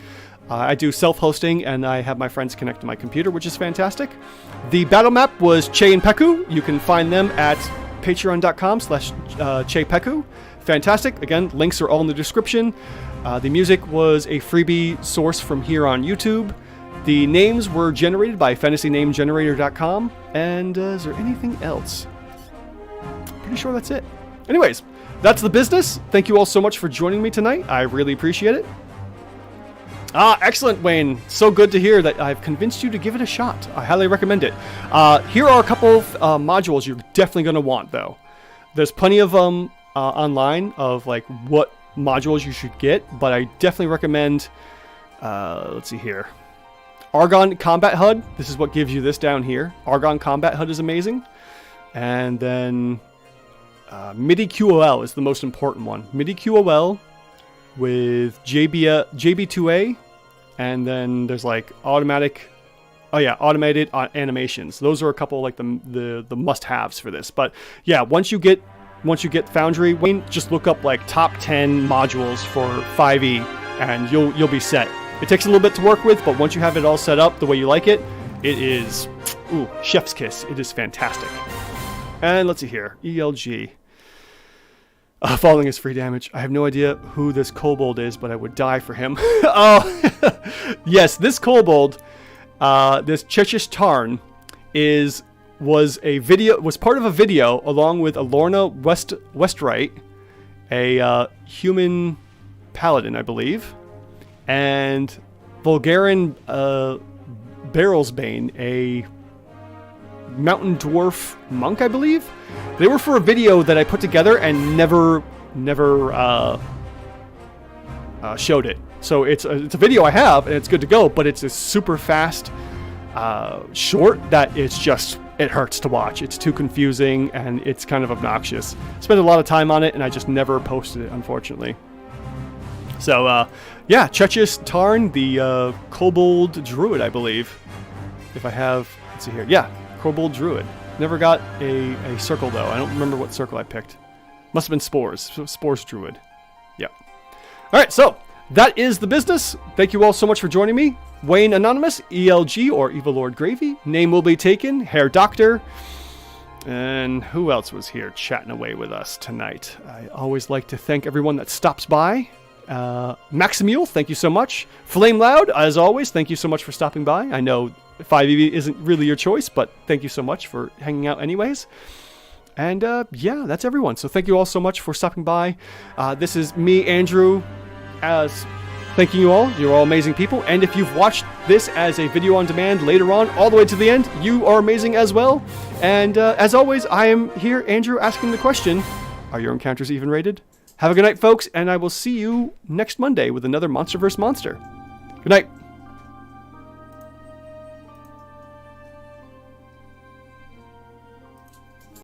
I do self-hosting, and I have my friends connect to my computer, which is fantastic. The battle map was Che and Peku. You can find them at patreon.com/ChePeku. Fantastic. Again, links are all in the description. The music was a freebie source from here on YouTube. The names were generated by fantasynamegenerator.com. And is there anything else? Pretty sure that's it. Anyways, that's the business. Thank you all so much for joining me tonight. I really appreciate it. Excellent, Wayne. So good to hear that I've convinced you to give it a shot. I highly recommend it. Here are a couple of modules you're definitely going to want, though. There's plenty of them online of like what modules you should get, but I definitely recommend, let's see here, Argon Combat HUD. This is what gives you this down here. Argon Combat HUD is amazing. And then MIDI QOL is the most important one. MIDI QOL with JB2A, and then there's like automated animations. Those are a couple like the must-haves for this. But yeah, once you get Foundry, Wayne, just look up like top 10 modules for 5e, and you'll be set. It takes a little bit to work with, but once you have it all set up the way you like it, it is, ooh, chef's kiss. It is fantastic. And let's see here, ELG. Falling is free damage. I have no idea who this kobold is, but I would die for him. Oh, yes, this kobold, this Chechish Tarn, was part of a video along with Alorna Westright, a human paladin, I believe, and Vulgarin Barrelsbane, a mountain dwarf monk, I believe. They were for a video that I put together and never showed it. So it's a video I have and it's good to go, but it's a super fast short that it hurts to watch. It's too confusing and it's kind of obnoxious. Spent a lot of time on it and I just never posted it, unfortunately. So yeah, Chechish Tarn, the kobold druid, I believe. If I have, let's see here, yeah, kobold druid. Never got a circle though. I don't remember what circle I picked. Must have been spores. Spores druid. Yeah. All right, so that is the business. Thank you all so much for joining me. Wayne Anonymous, ELG or Evil Lord Gravy. Name will be taken. Hair Doctor. And who else was here chatting away with us tonight? I always like to thank everyone that stops by. Maximule, thank you so much. Flame Loud, as always, thank you so much for stopping by. I know 5e isn't really your choice, but thank you so much for hanging out anyways. And yeah, that's everyone. So thank you all so much for stopping by. This is me, Andrew, as thanking you all. You're all amazing people. And if you've watched this as a video on demand later on, all the way to the end, you are amazing as well. And as always, I am here, Andrew, asking the question, are your encounters even rated? Have a good night, folks, and I will see you next Monday with another MonsterVerse Monster. Good night.